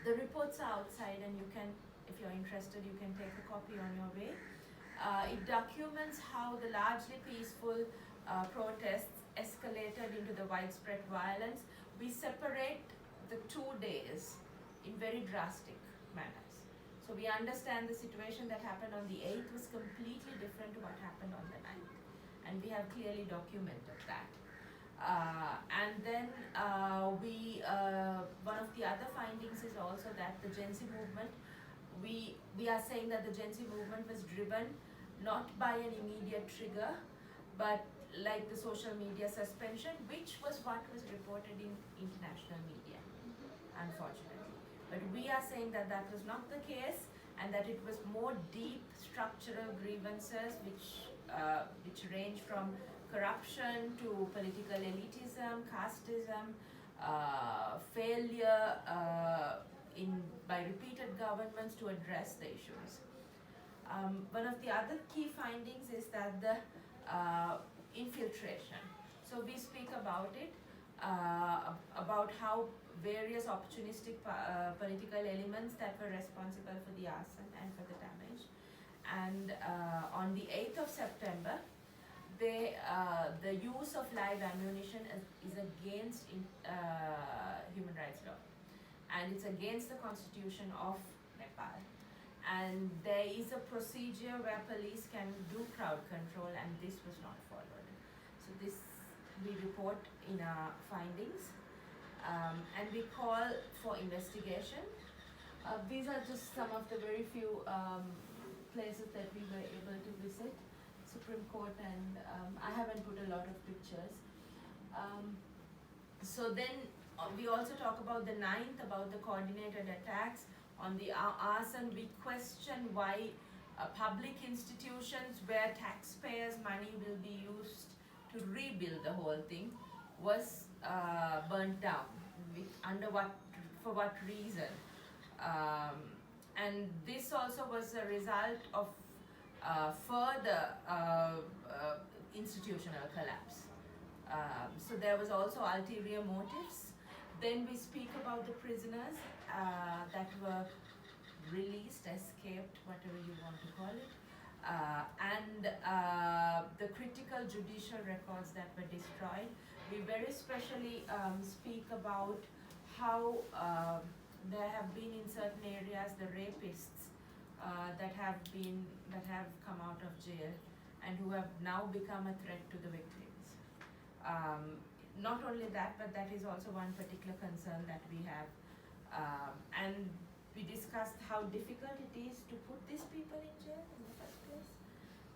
the reports are outside, and you can, if you're interested, you can take a copy on your way. It documents how the largely peaceful protests escalated into the widespread violence. We separate the 2 days in very drastic manners. So we understand the situation that happened on the 8th was completely different to what happened on the 9th. And we have clearly documented that. And then one of the other findings is also that the Gen Z movement, we are saying that the Gen Z movement was driven not by an immediate trigger, but like the social media suspension, which was what was reported in international media, unfortunately. But we are saying that that was not the case, and that it was more deep structural grievances which range from corruption to political elitism, casteism, failure by repeated governments to address the issues. One of the other key findings is that the infiltration. So we speak about it, about how various opportunistic political elements that were responsible for the arson and for the damage. And on the 8th of September, the use of live ammunition is against human rights law, and it's against the constitution of Nepal. And there is a procedure where police can do crowd control, and this was not followed. So this we report in our findings, and we call for investigation. These are just some of the very few places that we were able to visit, Supreme Court, and I haven't put a lot of pictures. So then we also talk about the 9th, about the coordinated attacks. On the arson, we question why public institutions where taxpayers' money will be used to rebuild the whole thing was burnt down. For what reason? And this also was a result of further institutional collapse. So there was also ulterior motives. Then we speak about the prisoners that were released, escaped, whatever you want to call it, and the critical judicial records that were destroyed. We very specially speak about how there have been in certain areas the rapists that have come out of jail and who have now become a threat to the victims. Not only that, but that is also one particular concern that we have. And we discussed how difficult it is to put these people in jail in the first place,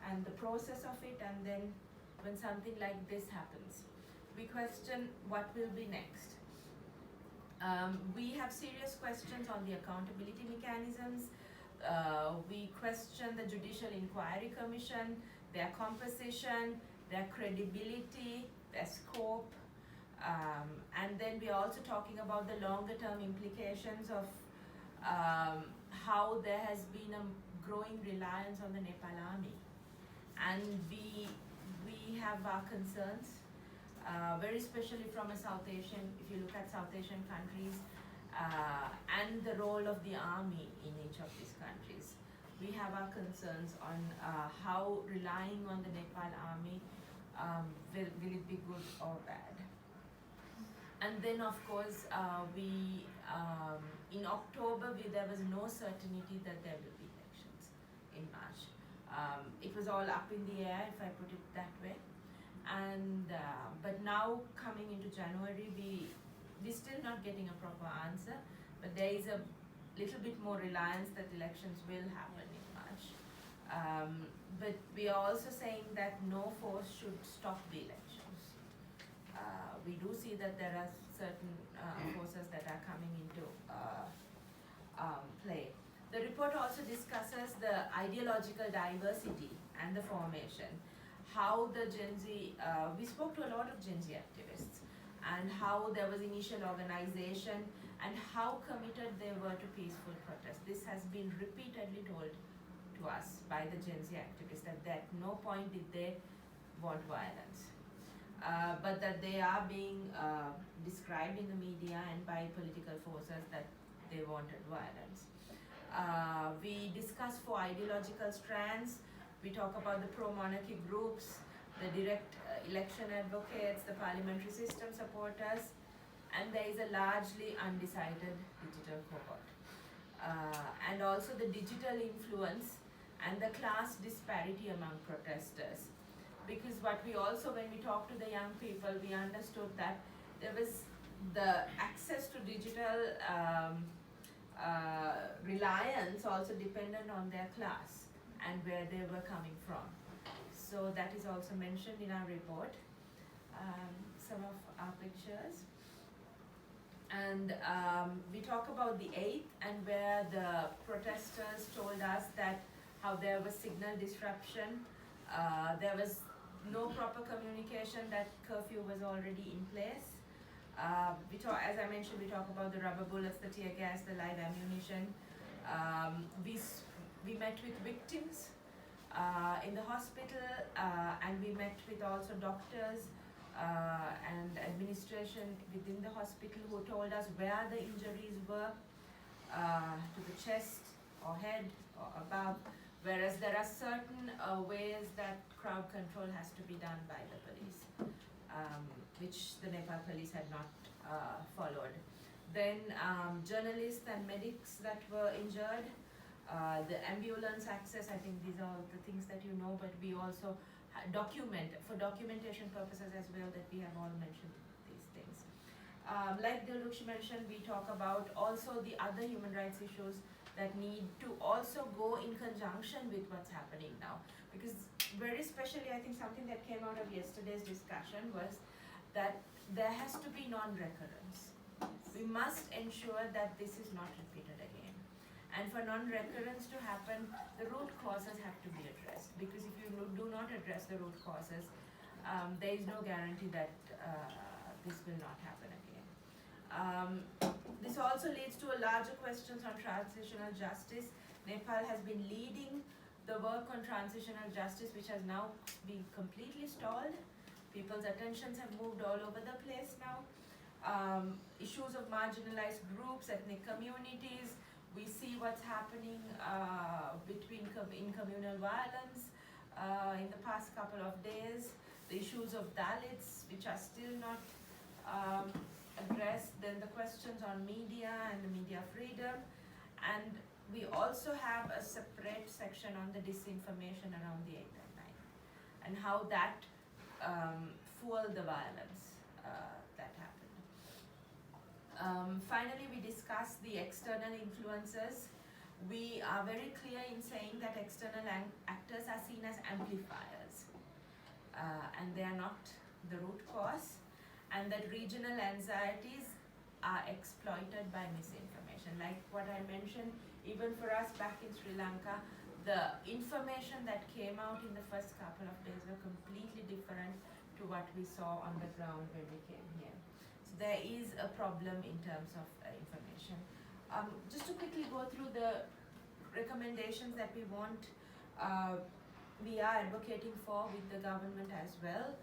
and the process of it, and then when something like this happens, we question what will be next. We have serious questions on the accountability mechanisms. We question the Judicial Inquiry Commission, their composition, their credibility, their scope. And then we are also talking about the longer term implications of how there has been a growing reliance on the Nepal army. And we have our concerns, very especially from a South Asian, if you look at South Asian countries, and the role of the army in each of these countries. We have our concerns on how relying on the Nepal army, will it be good or bad? And then of course, in October, there was no certainty that there will be elections in March. It was all up in the air, if I put it that way. And but now coming into January, we're still not getting a proper answer, but there is a little bit more reliance that elections will happen in March. But we are also saying that no force should stop the elections. We do see that there are certain forces that are coming into play. The report also discusses the ideological diversity and the formation, how the Gen Z, we spoke to a lot of Gen Z activists, and how there was initial organization and how committed they were to peaceful protest. This has been repeatedly told to us by the Gen Z activists that at no point did they want violence. But that they are being described in the media and by political forces that they wanted violence. We discuss 4 ideological strands. We talk about the pro-monarchy groups, the direct election advocates, the parliamentary system supporters, and there is a largely undecided digital cohort. And also the digital influence and the class disparity among protesters. Because what we also, when we talked to the young people, we understood that there was the access to digital reliance also dependent on their class and where they were coming from. So that is also mentioned in our report. Some of our pictures. And we talk about the 8th and where the protesters told us that how there was signal disruption, there was no proper communication, that curfew was already in place. As I mentioned, we talk about the rubber bullets, the tear gas, the live ammunition. We met with victims in the hospital, and we met with also doctors and administration within the hospital who told us where the injuries were, to the chest or head or above, whereas there are certain ways that crowd control has to be done by the police, which the Nepal police had not followed. Then journalists and medics that were injured, the ambulance access, I think these are the things that you know, but we also document, for documentation purposes as well, that we have all mentioned these things. Like Dilruksh mentioned, we talk about also the other human rights issues that need to also go in conjunction with what's happening now. Because very especially, I think something that came out of yesterday's discussion was that there has to be non-recurrence. We must ensure that this is not repeated again. And for non-recurrence to happen, the root causes have to be addressed. Because if you do not address the root causes, there is no guarantee that this will not happen again. This also leads to a larger questions on transitional justice. Nepal has been leading the work on transitional justice, which has now been completely stalled. People's attentions have moved all over the place now. Issues of marginalized groups, ethnic communities. We see what's happening in communal violence in the past couple of days. The issues of Dalits, which are still not addressed. Then the questions on media and the media freedom. And we also have a separate section on the disinformation around the 8th and 9th and how that fueled the violence that happened. Finally, we discuss the external influences. We are very clear in saying that external actors are seen as amplifiers, and they are not the root cause, and that regional anxieties are exploited by misinformation. Like what I mentioned, even for us back in Sri Lanka, the information that came out in the first couple of days were completely different to what we saw on the ground when we came here. So there is a problem in terms of information. Just to quickly go through the recommendations that we are advocating for with the government as well,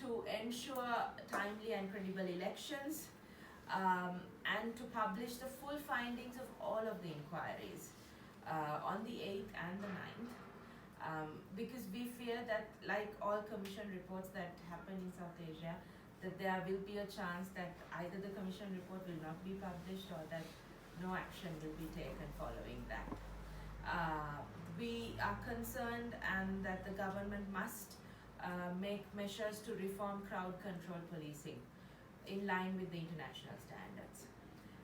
to ensure timely and credible elections, and to publish the full findings of all of the inquiries on the 8th and the 9th. Because we fear that, like all commission reports that happen in South Asia, that there will be a chance that either the commission report will not be published or that no action will be taken following that. We are concerned and that the government must make measures to reform crowd control policing in line with the international standards.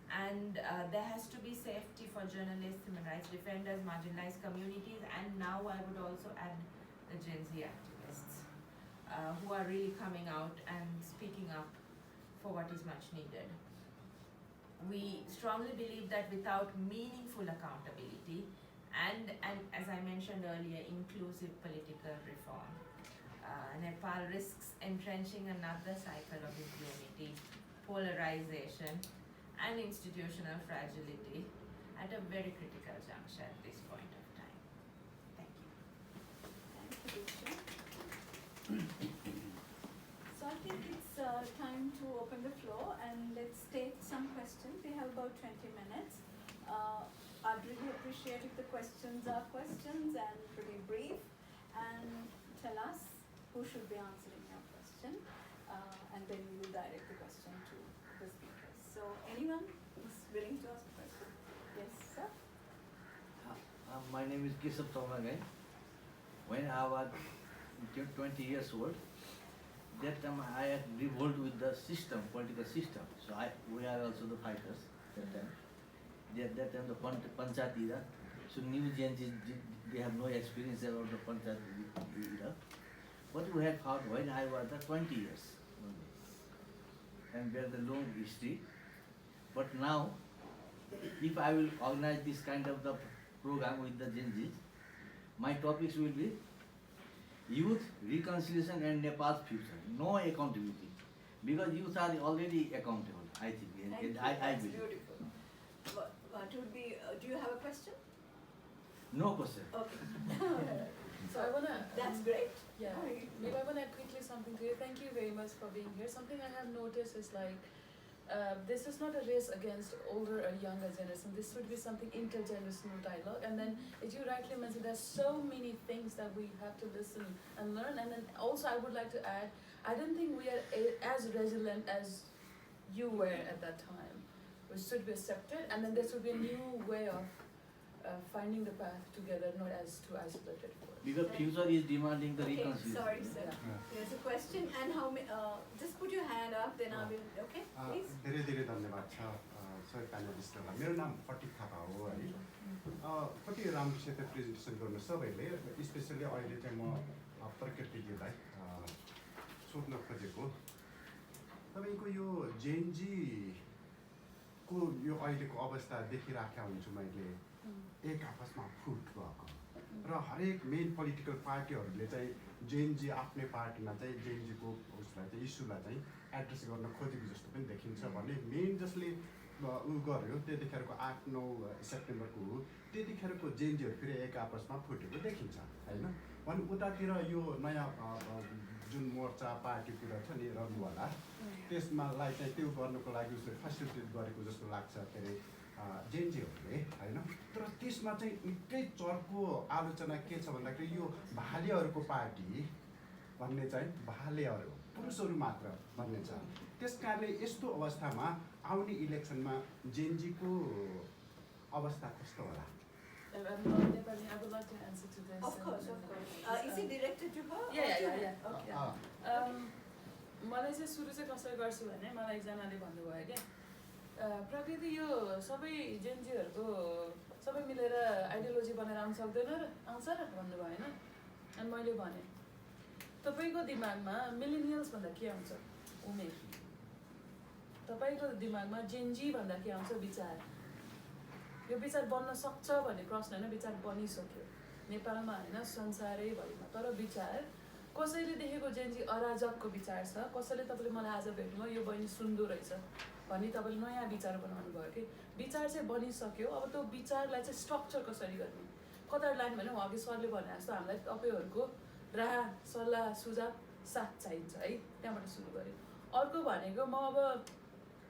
And there has to be safety for journalists, human rights defenders, marginalized communities, and now I would also add the Gen Z activists who are really coming out and speaking up for what is much needed. We strongly believe that without meaningful accountability and as I mentioned earlier, inclusive political reform, Nepal risks entrenching another cycle of impunity, polarization, and institutional fragility at a very critical juncture at this point of time. Thank you. Thank you, Diksha. So I think it's time to open the floor and let's take some questions. We have about 20 minutes. I'd really appreciate if the questions are questions and pretty brief, and tell us who should be answering your question, and then we will direct the question to the speakers. So anyone who's willing to ask a question? Yes, sir? My name is Keshav Taunagai. When I was 20 years old, that time I had revolted with the system, political system. So we are also the fighters that time. That time the Panchayat era. So new Gen Z, they have no experience about the Panchayat era. What we had found when I was 20 years only. And we have the long history. But now, if I will organize this kind of the program with the Gen Z, my topics will be youth, reconciliation and Nepal's future. No accountability. Because youth are already accountable, I think. Thank you. I That's believe. beautiful. What would be, do you have a question? No question. Okay. So I wanna. That's great. Yeah. Maybe I wanna add quickly something to you. Thank you very much for being here. Something I have noticed is like, this is not a race against older or younger generation. This would be something intergenerational dialogue. And then, as you rightly mentioned, there's so many things that we have to listen and learn. And then also, I would like to add, I don't think we are as resilient as you were at that time, which should be accepted. And then there should be a new way of finding the path together, not as too isolated for us. Because future is demanding the Okay, reconciliation. sorry, sir. Yeah. There's a question, and how many, just put your hand up, then I will, okay, please? धेरै धेरै धन्यवाद छ सबै प्यानलिस्टहरूलाई। मेरो नाम फटिक थापा हो है। कति राम्रोसित प्रेजेन्टेसन गर्नु सबैले, स्पेसली अहिले चाहिँ म प्रकृतिजीलाई सोध्न खोजेको तपाईँको यो जेनजीको यो अहिलेको अवस्था देखिराखेका हुन्छु मैले, एक आपसमा फुट भएको र हरेक मेन पोलिटिकल पार्टीहरूले चाहिँ जेनजी आफ्नै पार्टीमा चाहिँ जेनजीको उसलाई चाहिँ इस्युलाई चाहिँ एड्रेस गर्न खोजेको जस्तो पनि देखिन्छ भने मेन जसले उ गर्यो त्यतिखेरको 8-9 सेप्टेम्बरको हो, त्यतिखेरको जेनजीहरू फेरि एक आपसमा फुटेको देखिन्छ होइन। अनि उतातिर यो नयाँ जुन मोर्चा पार्टीतिर छ नि रघुवाला, त्यसमालाई चाहिँ त्यो गर्नुको लागि उसले फेसिलिटेट गरेको जस्तो लाग्छ के अरे जेनजीहरूले होइन। तर त्यसमा चाहिँ निकै चर्को आलोचना के छ भन्दाखेरि यो भालेहरूको पार्टी भन्ने चाहिँ भालेहरू पुरुषहरू मात्र भन्ने छ। त्यस कारणले यस्तो अवस्थामा आउने इलेक्सनमा जेनजीको अवस्था कस्तो होला? I'm not Nepali. I would like to answer to this. Of course, of course. Is it directed to her? Yeah. Okay. मलाई चाहिँ सुरु चाहिँ कसरी गर्छु भने मलाई एकजनाले भन्नुभयो क्या प्रकृति यो सबै जेनजीहरूको सबै मिलेर आइडियोलोजी बनाएर आउनु सक्दैन र आउँछ र भन्नुभयो होइन। अनि मैले भने तपाईँको दिमागमा मिलेनियल्स भन्दा के आउँछ? उमेर। तपाईँको दिमागमा जेनजी भन्दा के आउँछ? विचार। यो विचार बन्न सक्छ भन्ने प्रश्न होइन, विचार बनिसक्यो नेपालमा होइन संसारैभरिमा। तर विचार कसैले देखेको जेन्जी अराजकको विचार छ, कसैले तपाईँले मलाई आज भेट्नुभयो यो बहिनी सुन्दो रहेछ भनी तपाईँले नयाँ विचार बनाउनु भयो कि विचार चाहिँ बनिसक्यो। अब त्यो विचारलाई चाहिँ स्ट्रक्चर कसरी गर्ने, कता लाने भने अघि सरले भने जस्तो हामीलाई तपाईँहरूको राह सल्लाह सुझाव साथ चाहिन्छ है, त्यहाँबाट सुरु गरेँ। अर्को भनेको म अब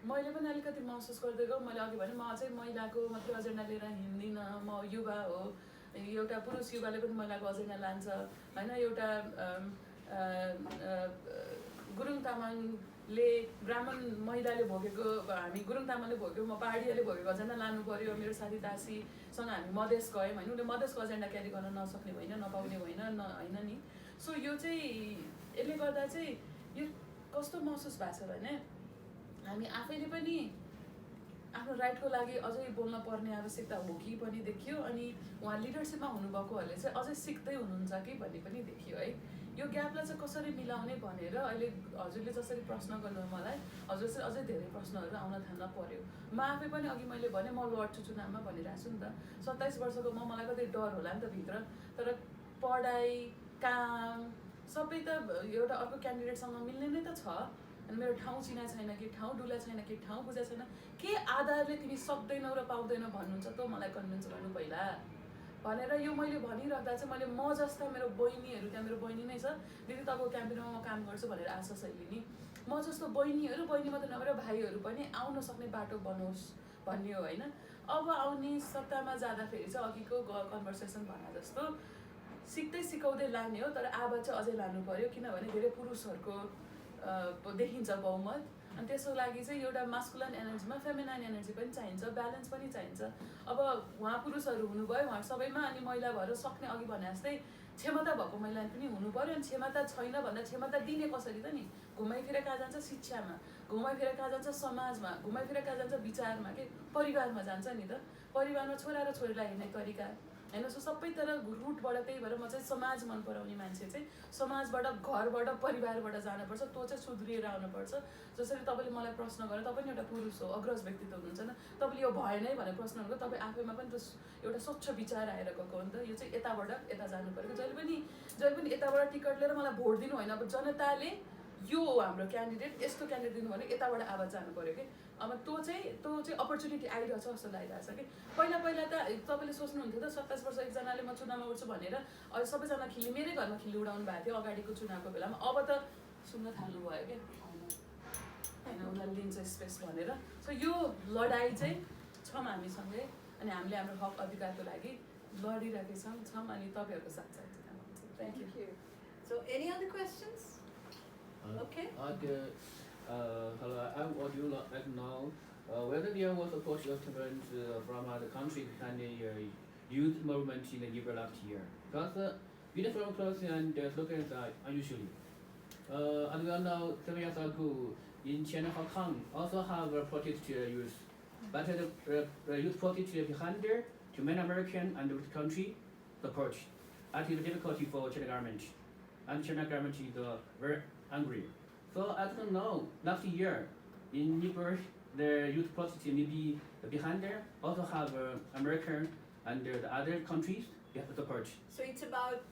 मैले पनि अलिकति महसुस गर्दै गएँ, मैले अघि भने म चाहिँ महिलाको मात्रै एजेन्डा लिएर हिँड्दिनँ, म युवा हो, एउटा पुरुष युवाले पनि महिलाको एजेन्डा लान्छ होइन, एउटा गुरुङ तामाङले ब्राह्मण महिलाले भोगेको, हामी गुरुङ तामाङले भोग्यो, म पहाडियाले भोगेको एजेन्डा लानु पऱ्यो, मेरो साथी दासीसँग हामी मधेस गयौँ होइन, उसले मधेसको एजेन्डा क्यारी गर्न नसक्ने होइन, नपाउने होइन होइन नि। सो यो चाहिँ यसले गर्दा चाहिँ यो कस्तो महसुस भएको छ भने हामी आफैले पनि आफ्नो राइटको लागि अझै बोल्न पर्ने आवश्यकता हो कि पनि देखियो, अनि उहाँ लिडरसिपमा हुनुभएकोहरूले चाहिँ अझै सिक्दै हुनुहुन्छ कि भन्ने पनि देखियो है। यो ग्यापलाई चाहिँ कसरी मिलाउने भनेर अहिले हजुरले जसरी प्रश्न गर्नुभयो मलाई, हजुर चाहिँ अझै धेरै प्रश्नहरू आउन थाल्न पर्यो। म आफै पनि अघि मैले भने म लड्छु चुनावमा भनिरहेको छु नि त, 27 वर्षको मलाई कतै डर होला नि त भित्र, तर पढाइ काम सबै त एउटा अर्को क्यान्डिडेटसँग मिल्ने नै त छ। अनि मेरो ठाउँ चिना छैन कि, ठाउँ डुला छैन कि, ठाउँ बुझा छैन, के आधारले तिमी सक्दैनौ र पाउँदैनौ भन्नुहुन्छ त मलाई कन्भिन्स गर्नु पहिला भनेर यो मैले भनिराख्दा चाहिँ मैले म जस्ता मेरो बहिनीहरू, त्यहाँ मेरो बहिनी नै छ, दिदी तपाईँको क्याम्पेनमा म काम गर्छु भनेर आशा शैली नि, म जस्तो बहिनीहरू, बहिनी मात्रै नभएर भाइहरू पनि आउन सक्ने बाटो बनोस् भन्ने हो होइन। अब आउने सत्तामा जाँदाखेरि चाहिँ अघिको कन्भर्सेसन भने जस्तो सिक्दै सिकाउँदै लाने हो, तर आवाज चाहिँ अझै लानु पर्यो, किनभने धेरै पुरुषहरूको देखिन्छ बहुमत, अनि त्यसको लागि चाहिँ एउटा मास्कुलन एनर्जीमा फेमिनाइन एनर्जी पनि चाहिन्छ, ब्यालेन्स पनि चाहिन्छ। अब उहाँ पुरुषहरू हुनुभयो, उहाँ सबैमा, अनि महिला भएर सक्ने अघि भने जस्तै क्षमता भएको महिला पनि हुनु पर्यो, अनि क्षमता छैन भन्दा क्षमता दिने कसरी त नि, घुमाइफिर कहाँ जान्छ शिक्षामा, घुमाइफिर कहाँ जान्छ समाजमा, घुमाइफिर कहाँ जान्छ विचारमा के परिवारमा जान्छ नि त, परिवारमा छोरा र छोरीलाई हेर्ने तरिका होइन। सो सबैतिर रुटबाट, त्यही भएर म चाहिँ समाज मन पराउने मान्छे चाहिँ समाजबाट, घरबाट, परिवारबाट जानुपर्छ, त्यो चाहिँ सुध्रिएर आउनुपर्छ। जसरी तपाईँले मलाई प्रश्न गरेर, तपाईँ पनि एउटा पुरुष हो, अग्रज व्यक्तित्व हुनुहुन्छ नि, तपाईँले यो भएन है भनेर प्रश्न गर्नु, तपाईँ आफैमा पनि त्यो एउटा स्वच्छ विचार आएर गएको हो नि त, यो चाहिँ यताबाट यता जानु पऱ्यो। जहिले पनि यताबाट टिकट लिएर मलाई भोट दिनु होइन, अब जनताले यो हो हाम्रो क्यान्डिडेट, यस्तो क्यान्डिडेट दिनु भने यताबाट आवाज जानु पऱ्यो कि। अब त्यो चाहिँ अपर्च्युनिटी आइरहेछ जस्तो लागिरहेछ कि। पहिला त तपाईँले सोच्नुहुन्थ्यो त 27 वर्ष एकजनाले म चुनावमा उठ्छु भनेर, अहिले सबैजना खिल्ली मेरै घरमा खिल्ली उडाउनु भएको थियो अगाडिको चुनावको बेलामा, अब त सुन्न थाल्नुभयो क्या होइन, उनीहरूले लिन्छ स्पेस भनेर। सो यो लडाइँ चाहिँ छौँ हामीसँगै, अनि हामीले हाम्रो हक अधिकारको लागि लडिरहेकै छौँ, अनि तपाईँहरूको साथ चाहिँ thank you. So any other questions? Okay. Hello, I would you like know whether there was a participant from other countries behind the youth movement in the Europe last year? Because being from close and slogans are unusually. And we all know 7 years ago in China, Hong Kong also have a protest youth. But the youth protest behind there to many American and the country support. It is difficulty for China government. And China government is very angry. So I don't know, last year in Nepal, the youth protest maybe behind there also have American and the other countries support. So it's about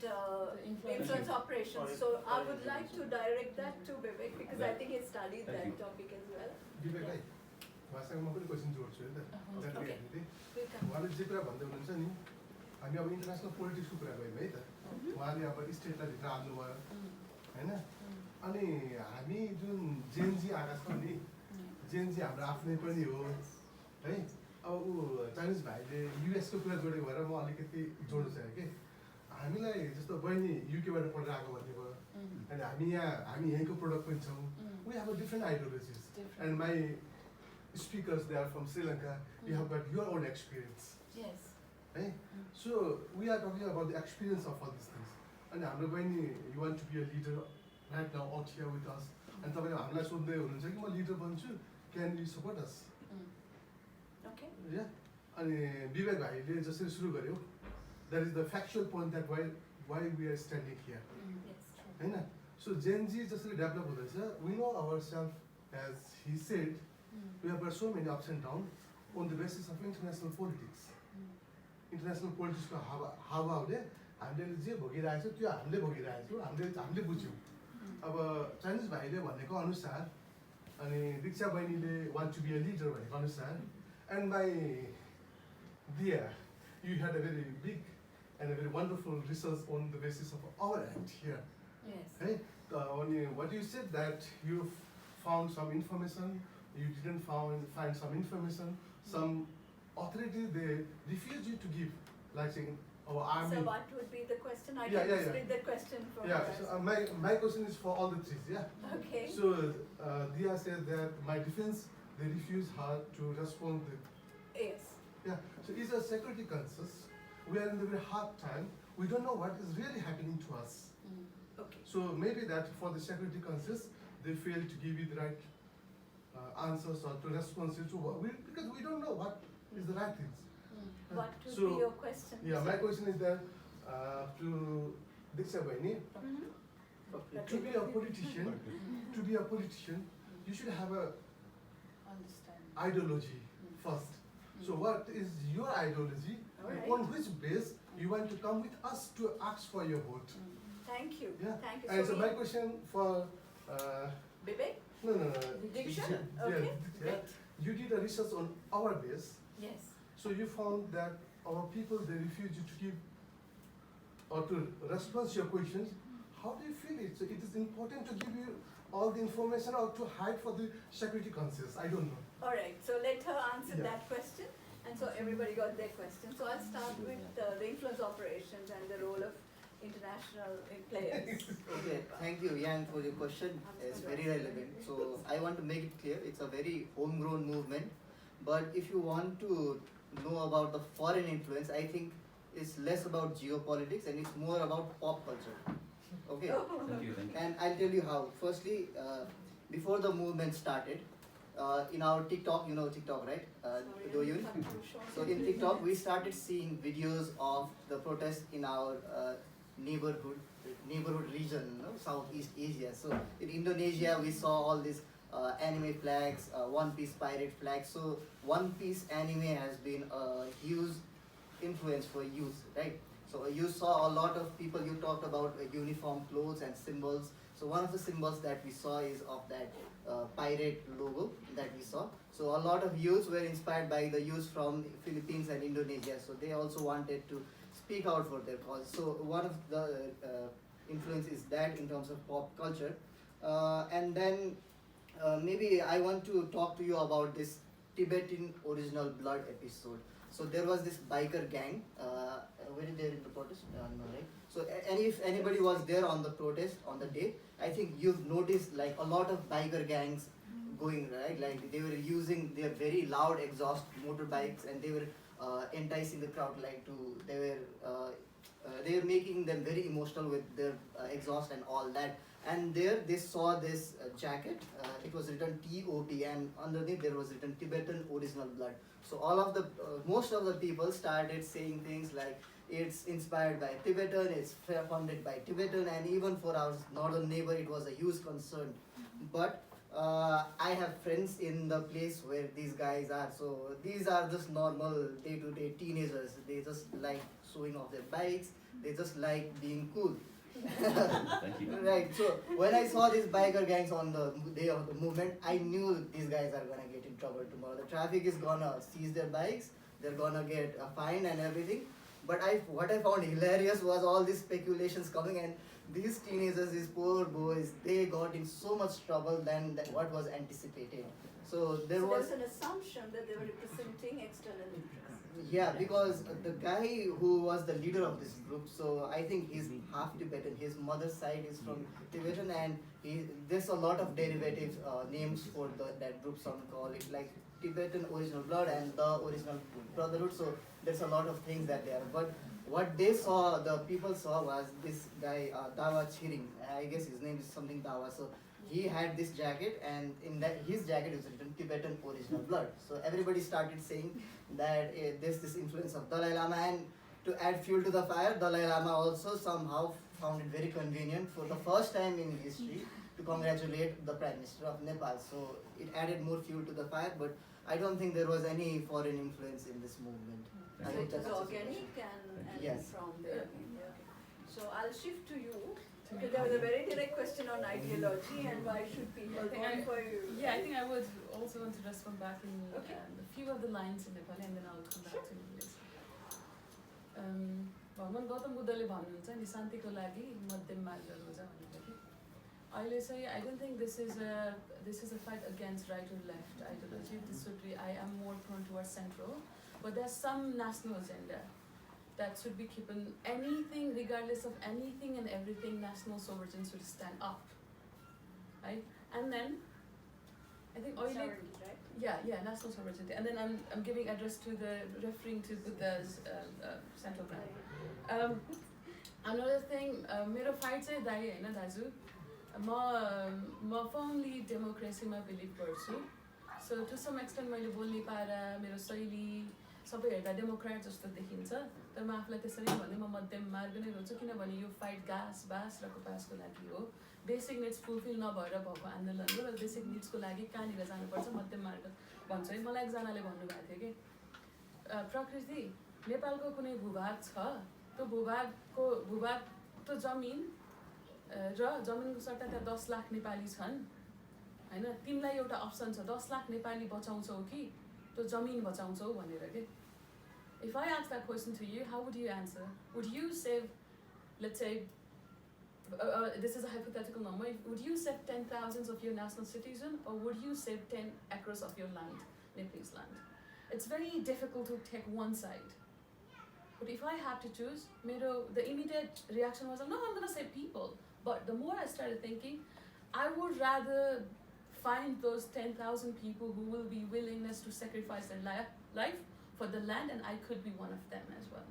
influence. influence operations. So I would like to direct that to Vivek because I think he studied that topic as well. विवेक है उहाँसँग म पनि question जोड्छु है त Okay. उहाँले जे कुरा भन्दै हुनुहुन्छ नि, हामी अब इन्टरनेसनल पोलिटिक्सको कुरा गयौँ है त, उहाँले अब स्टेटलाई भित्र हाल्नुभयो होइन, अनि हामी जुन जेनजी आएको छौँ नि, जेनजी हाम्रो आफ्नै पनि हो है। अब ऊ चाइनिज भाइले युएसको कुरा जोडेको भएर म अलिकति जोड्नु चाहेँ कि, हामीलाई जस्तो बहिनी युकेबाट पढेर आएको भन्ने भयो, अनि हामी यहीँको प्रडक्ट पनि छौँ, we have a different ideologies and my speakers they are from Sri Lanka, you have got your own experience. Yes. Right? So we are talking about the experience of all these things. And हाम्रो बहिनी you want to be a leader right now out here with us. And तपाईले हामीलाई सोध्दै हुनुहुन्छ कि म leader बन्छु, can you support us? Okay. Yeah. अनि विवेक भाइले जसरी सुरु गर्यो, that is the factual point that why we are standing here. Yes. हैन? So Gen Z जसरी डेभलप हुँदैछ, we know ourselves as he said, we have got so many ups and downs on the basis of international politics. International politics को हावाले हामीले जे भोगिरहेको छ त्यो हामीले भोगिरहेको छौँ, हामीले बुझ्यौँ। अब चाइनिज भाइले भनेको अनुसार अनि दीक्षा बहिनीले want to be a leader भनेको अनुसार and my Dia, you had a very big and a very wonderful research on the basis of our act here. Yes. Hey, what you said that you found some information, you didn't find some information, some authority they refuse you to give, like saying, oh, army. So what would be the question? I Yeah, can yeah, yeah. split the question from Yeah, us. so, my question is for all the three, yeah. Okay. So Dia said that my defense, they refuse her to respond. Yes. Yeah, so it's a security conscious. We are in a very hard time. We don't know what is really happening to us. Okay. So maybe that for the security conscious, they fail to give you the right answers or to respond to what because we don't know what is the right things. What would So, be your question? Yeah, my question is that to Diksha Baini, to be a politician, you should have a Understand. ideology first. So what is your ideology? Alright. On which base you want to come with us to ask for your vote? Thank you. Yeah. Thank you. And so my we- question for Vivek? no. Diksha? Yeah, Okay. yeah. Great. You did a research on our base, Yes. so you found that our people they refuse you to give or to respond to your questions. How do you feel it? So it is important to give you all the information or to hide for the security conscious? I don't know. All right. So let her answer Yeah. that question. And so everybody got their question. So I'll start with the influence operations and the role of international players. Okay, thank you, Yang, for your question. It's very relevant. So I want to make it clear, it's a very homegrown movement. But if you want to know about the foreign influence, I think it's less about geopolitics and it's more about pop culture. Okay? Thank you. And I'll tell you how. Firstly, before the movement started, in our TikTok, you know TikTok, right? Do you? So in TikTok, we started seeing videos of the protests in our neighborhood region, Southeast Asia. So in Indonesia, we saw all these anime flags, One Piece pirate flags. So One Piece anime has been a huge influence for youth, right? So you saw a lot of people. You talked about uniform clothes and symbols. So one of the symbols that we saw is of that pirate logo that we saw. So a lot of youths were inspired by the youths from Philippines and Indonesia. So they also wanted to speak out for their cause. So one of the influence is that in terms of pop culture. And then maybe I want to talk to you about this Tibetan original blood episode. So there was this biker gang. Were you there in the protest? No, right? So and if anybody was there on the protest on the day, I think you've noticed like a lot of biker gangs going, right? Like they were using their very loud exhaust motorbikes and they were enticing the crowd like they were making them very emotional with their exhaust and all that. And there they saw this jacket. It was written TOB and underneath there was written Tibetan original blood. So all of the most of the people started saying things like it's inspired by Tibetan, it's funded by Tibetan, and even for our northern neighbor it was a huge concern. But I have friends in the place where these guys are. So these are just normal day-to-day teenagers. They just like showing off their bikes. They just like being cool. Thank you. Right. So when I saw these biker gangs on the day of the movement, I knew these guys are gonna get in trouble tomorrow. The traffic is gonna seize their bikes. They're gonna get a fine and everything. But what I found hilarious was all these speculations coming, and these teenagers, these poor boys, they got in so much trouble than what was anticipated. So there was an assumption that they were representing external interests. yeah, because the guy who was the leader of this group, so I think he's half Tibetan. His mother's side is from Tibetan, and there's a lot of derivative names for that group. Some call it like Tibetan original blood and the original brotherhood. So there's a lot of things that there. But what they saw, the people saw, was this guy Dawa Chiring. I guess his name is something Dawa. So he had this jacket, and in that his jacket is written Tibetan original blood. So everybody started saying that there's this influence of Dalai Lama, and to add fuel to the fire, Dalai Lama also somehow found it very convenient for the first time in history to congratulate the Prime Minister of Nepal. So it added more fuel to the fire, but I don't think there was any foreign influence in this movement. I So hope it was that answers your organic question. and Yes. from there. So I'll shift to you. Okay, there was a very direct question on ideology and why should people vote for you? Yeah, I think I would also want to respond back in Okay. a few of the lines in Nepali and then I'll come back to English. भगवान् गौतम बुद्धले भन्नुहुन्छ नि शान्तिको लागि मध्यम मार्ग रोज भनेको कि अहिले चाहिँ I don't think this is a fight against right or left ideology. This would be, I am more prone towards central, but there's some national agenda that should be keeping anything, regardless of anything and everything, national sovereign should stand up, right? And then I think Sovereignty, right? yeah, national sovereignty. And then I'm giving address to the referring to Buddha's central ground. Another thing, मेरो fight चाहिँ दाइ हैन दाजु, म firmly democracy मा believe गर्छु. So to some extent मैले बोल्ने पारा, मेरो शैली सबै हेर्दा डेमोक्रेट जस्तो देखिन्छ, तर म आफूलाई त्यसरी भन्ने म मध्यम मार्ग नै रोज्छु किनभने यो फाइट बास र कपासको लागि हो. बेसिक निड्स फुलफिल नभएर भएको आन्दोलन हो र बेसिक निड्सको लागि कहाँनिर जानुपर्छ मध्यम मार्ग भन्छ है. मलाई एकजनाले भन्नुभएको थियो कि प्रकृति नेपालको कुनै भूभाग छ, त्यो भूभागको जमिन र जमिनको सट्टा त्यहाँ 10 लाख नेपाली छन् हैन, तिमीलाई एउटा अप्सन छ 10 लाख नेपाली बचाउँछौ कि त्यो जमिन बचाउँछौ भनेर के. If I ask that question to you, how would you answer? Would you save, let's say, this is a hypothetical number, would you save 10,000 of your national citizens or would you save 10 acres of your land, Nepalese land? It's very difficult to take one side. But if I have to choose, the immediate reaction was, no, I'm going to save people. But the more I started thinking, I would rather find those 10,000 people who will be willingness to sacrifice their life for the land, and I could be one of them as well,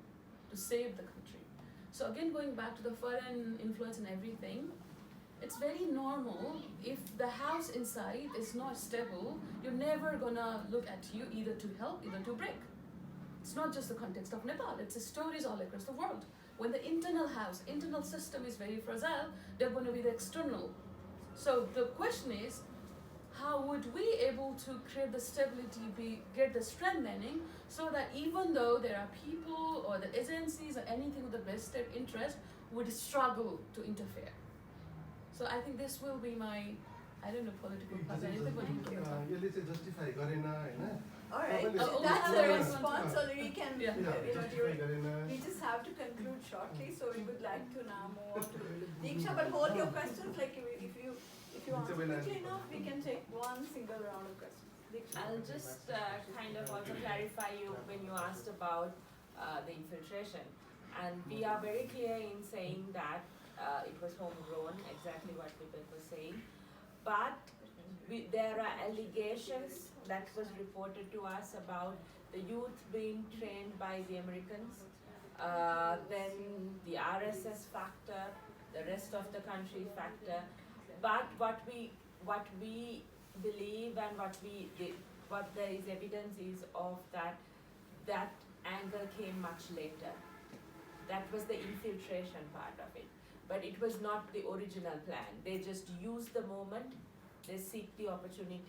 to save the country. So again, going back to the foreign influence and everything, it's very normal. If the house inside is not stable, you're never gonna look at you either to help, either to break. It's not just the context of Nepal, it's stories all across the world. When the internal system is very fragile, they're gonna be the external. So the question is, how would we able to create the stability, get the strengthening, so that even though there are people or the agencies or anything with the vested interest would struggle to interfere. So I think this will be my, I don't know, political part. यसले चाहिँ justify गरेन हैन. Alright, Oh, that's oh, the yeah. response, so we can, Yeah. Justify गरेन. we just have to conclude shortly, so we would like to now move on to Diksha, but hold your questions, like if you answer quickly enough, we can take one single round of questions. Diksha. I'll just kind of also clarify you when you asked about the infiltration. And we are very clear in saying that it was homegrown, exactly what Vivek was saying. But there are allegations that was reported to us about the youth being trained by the Americans, then the RSS factor, the rest of the country factor. But what we believe and what there is evidence is of that angle came much later. That was the infiltration part of it. But it was not the original plan. They just used the moment, they seek the opportunity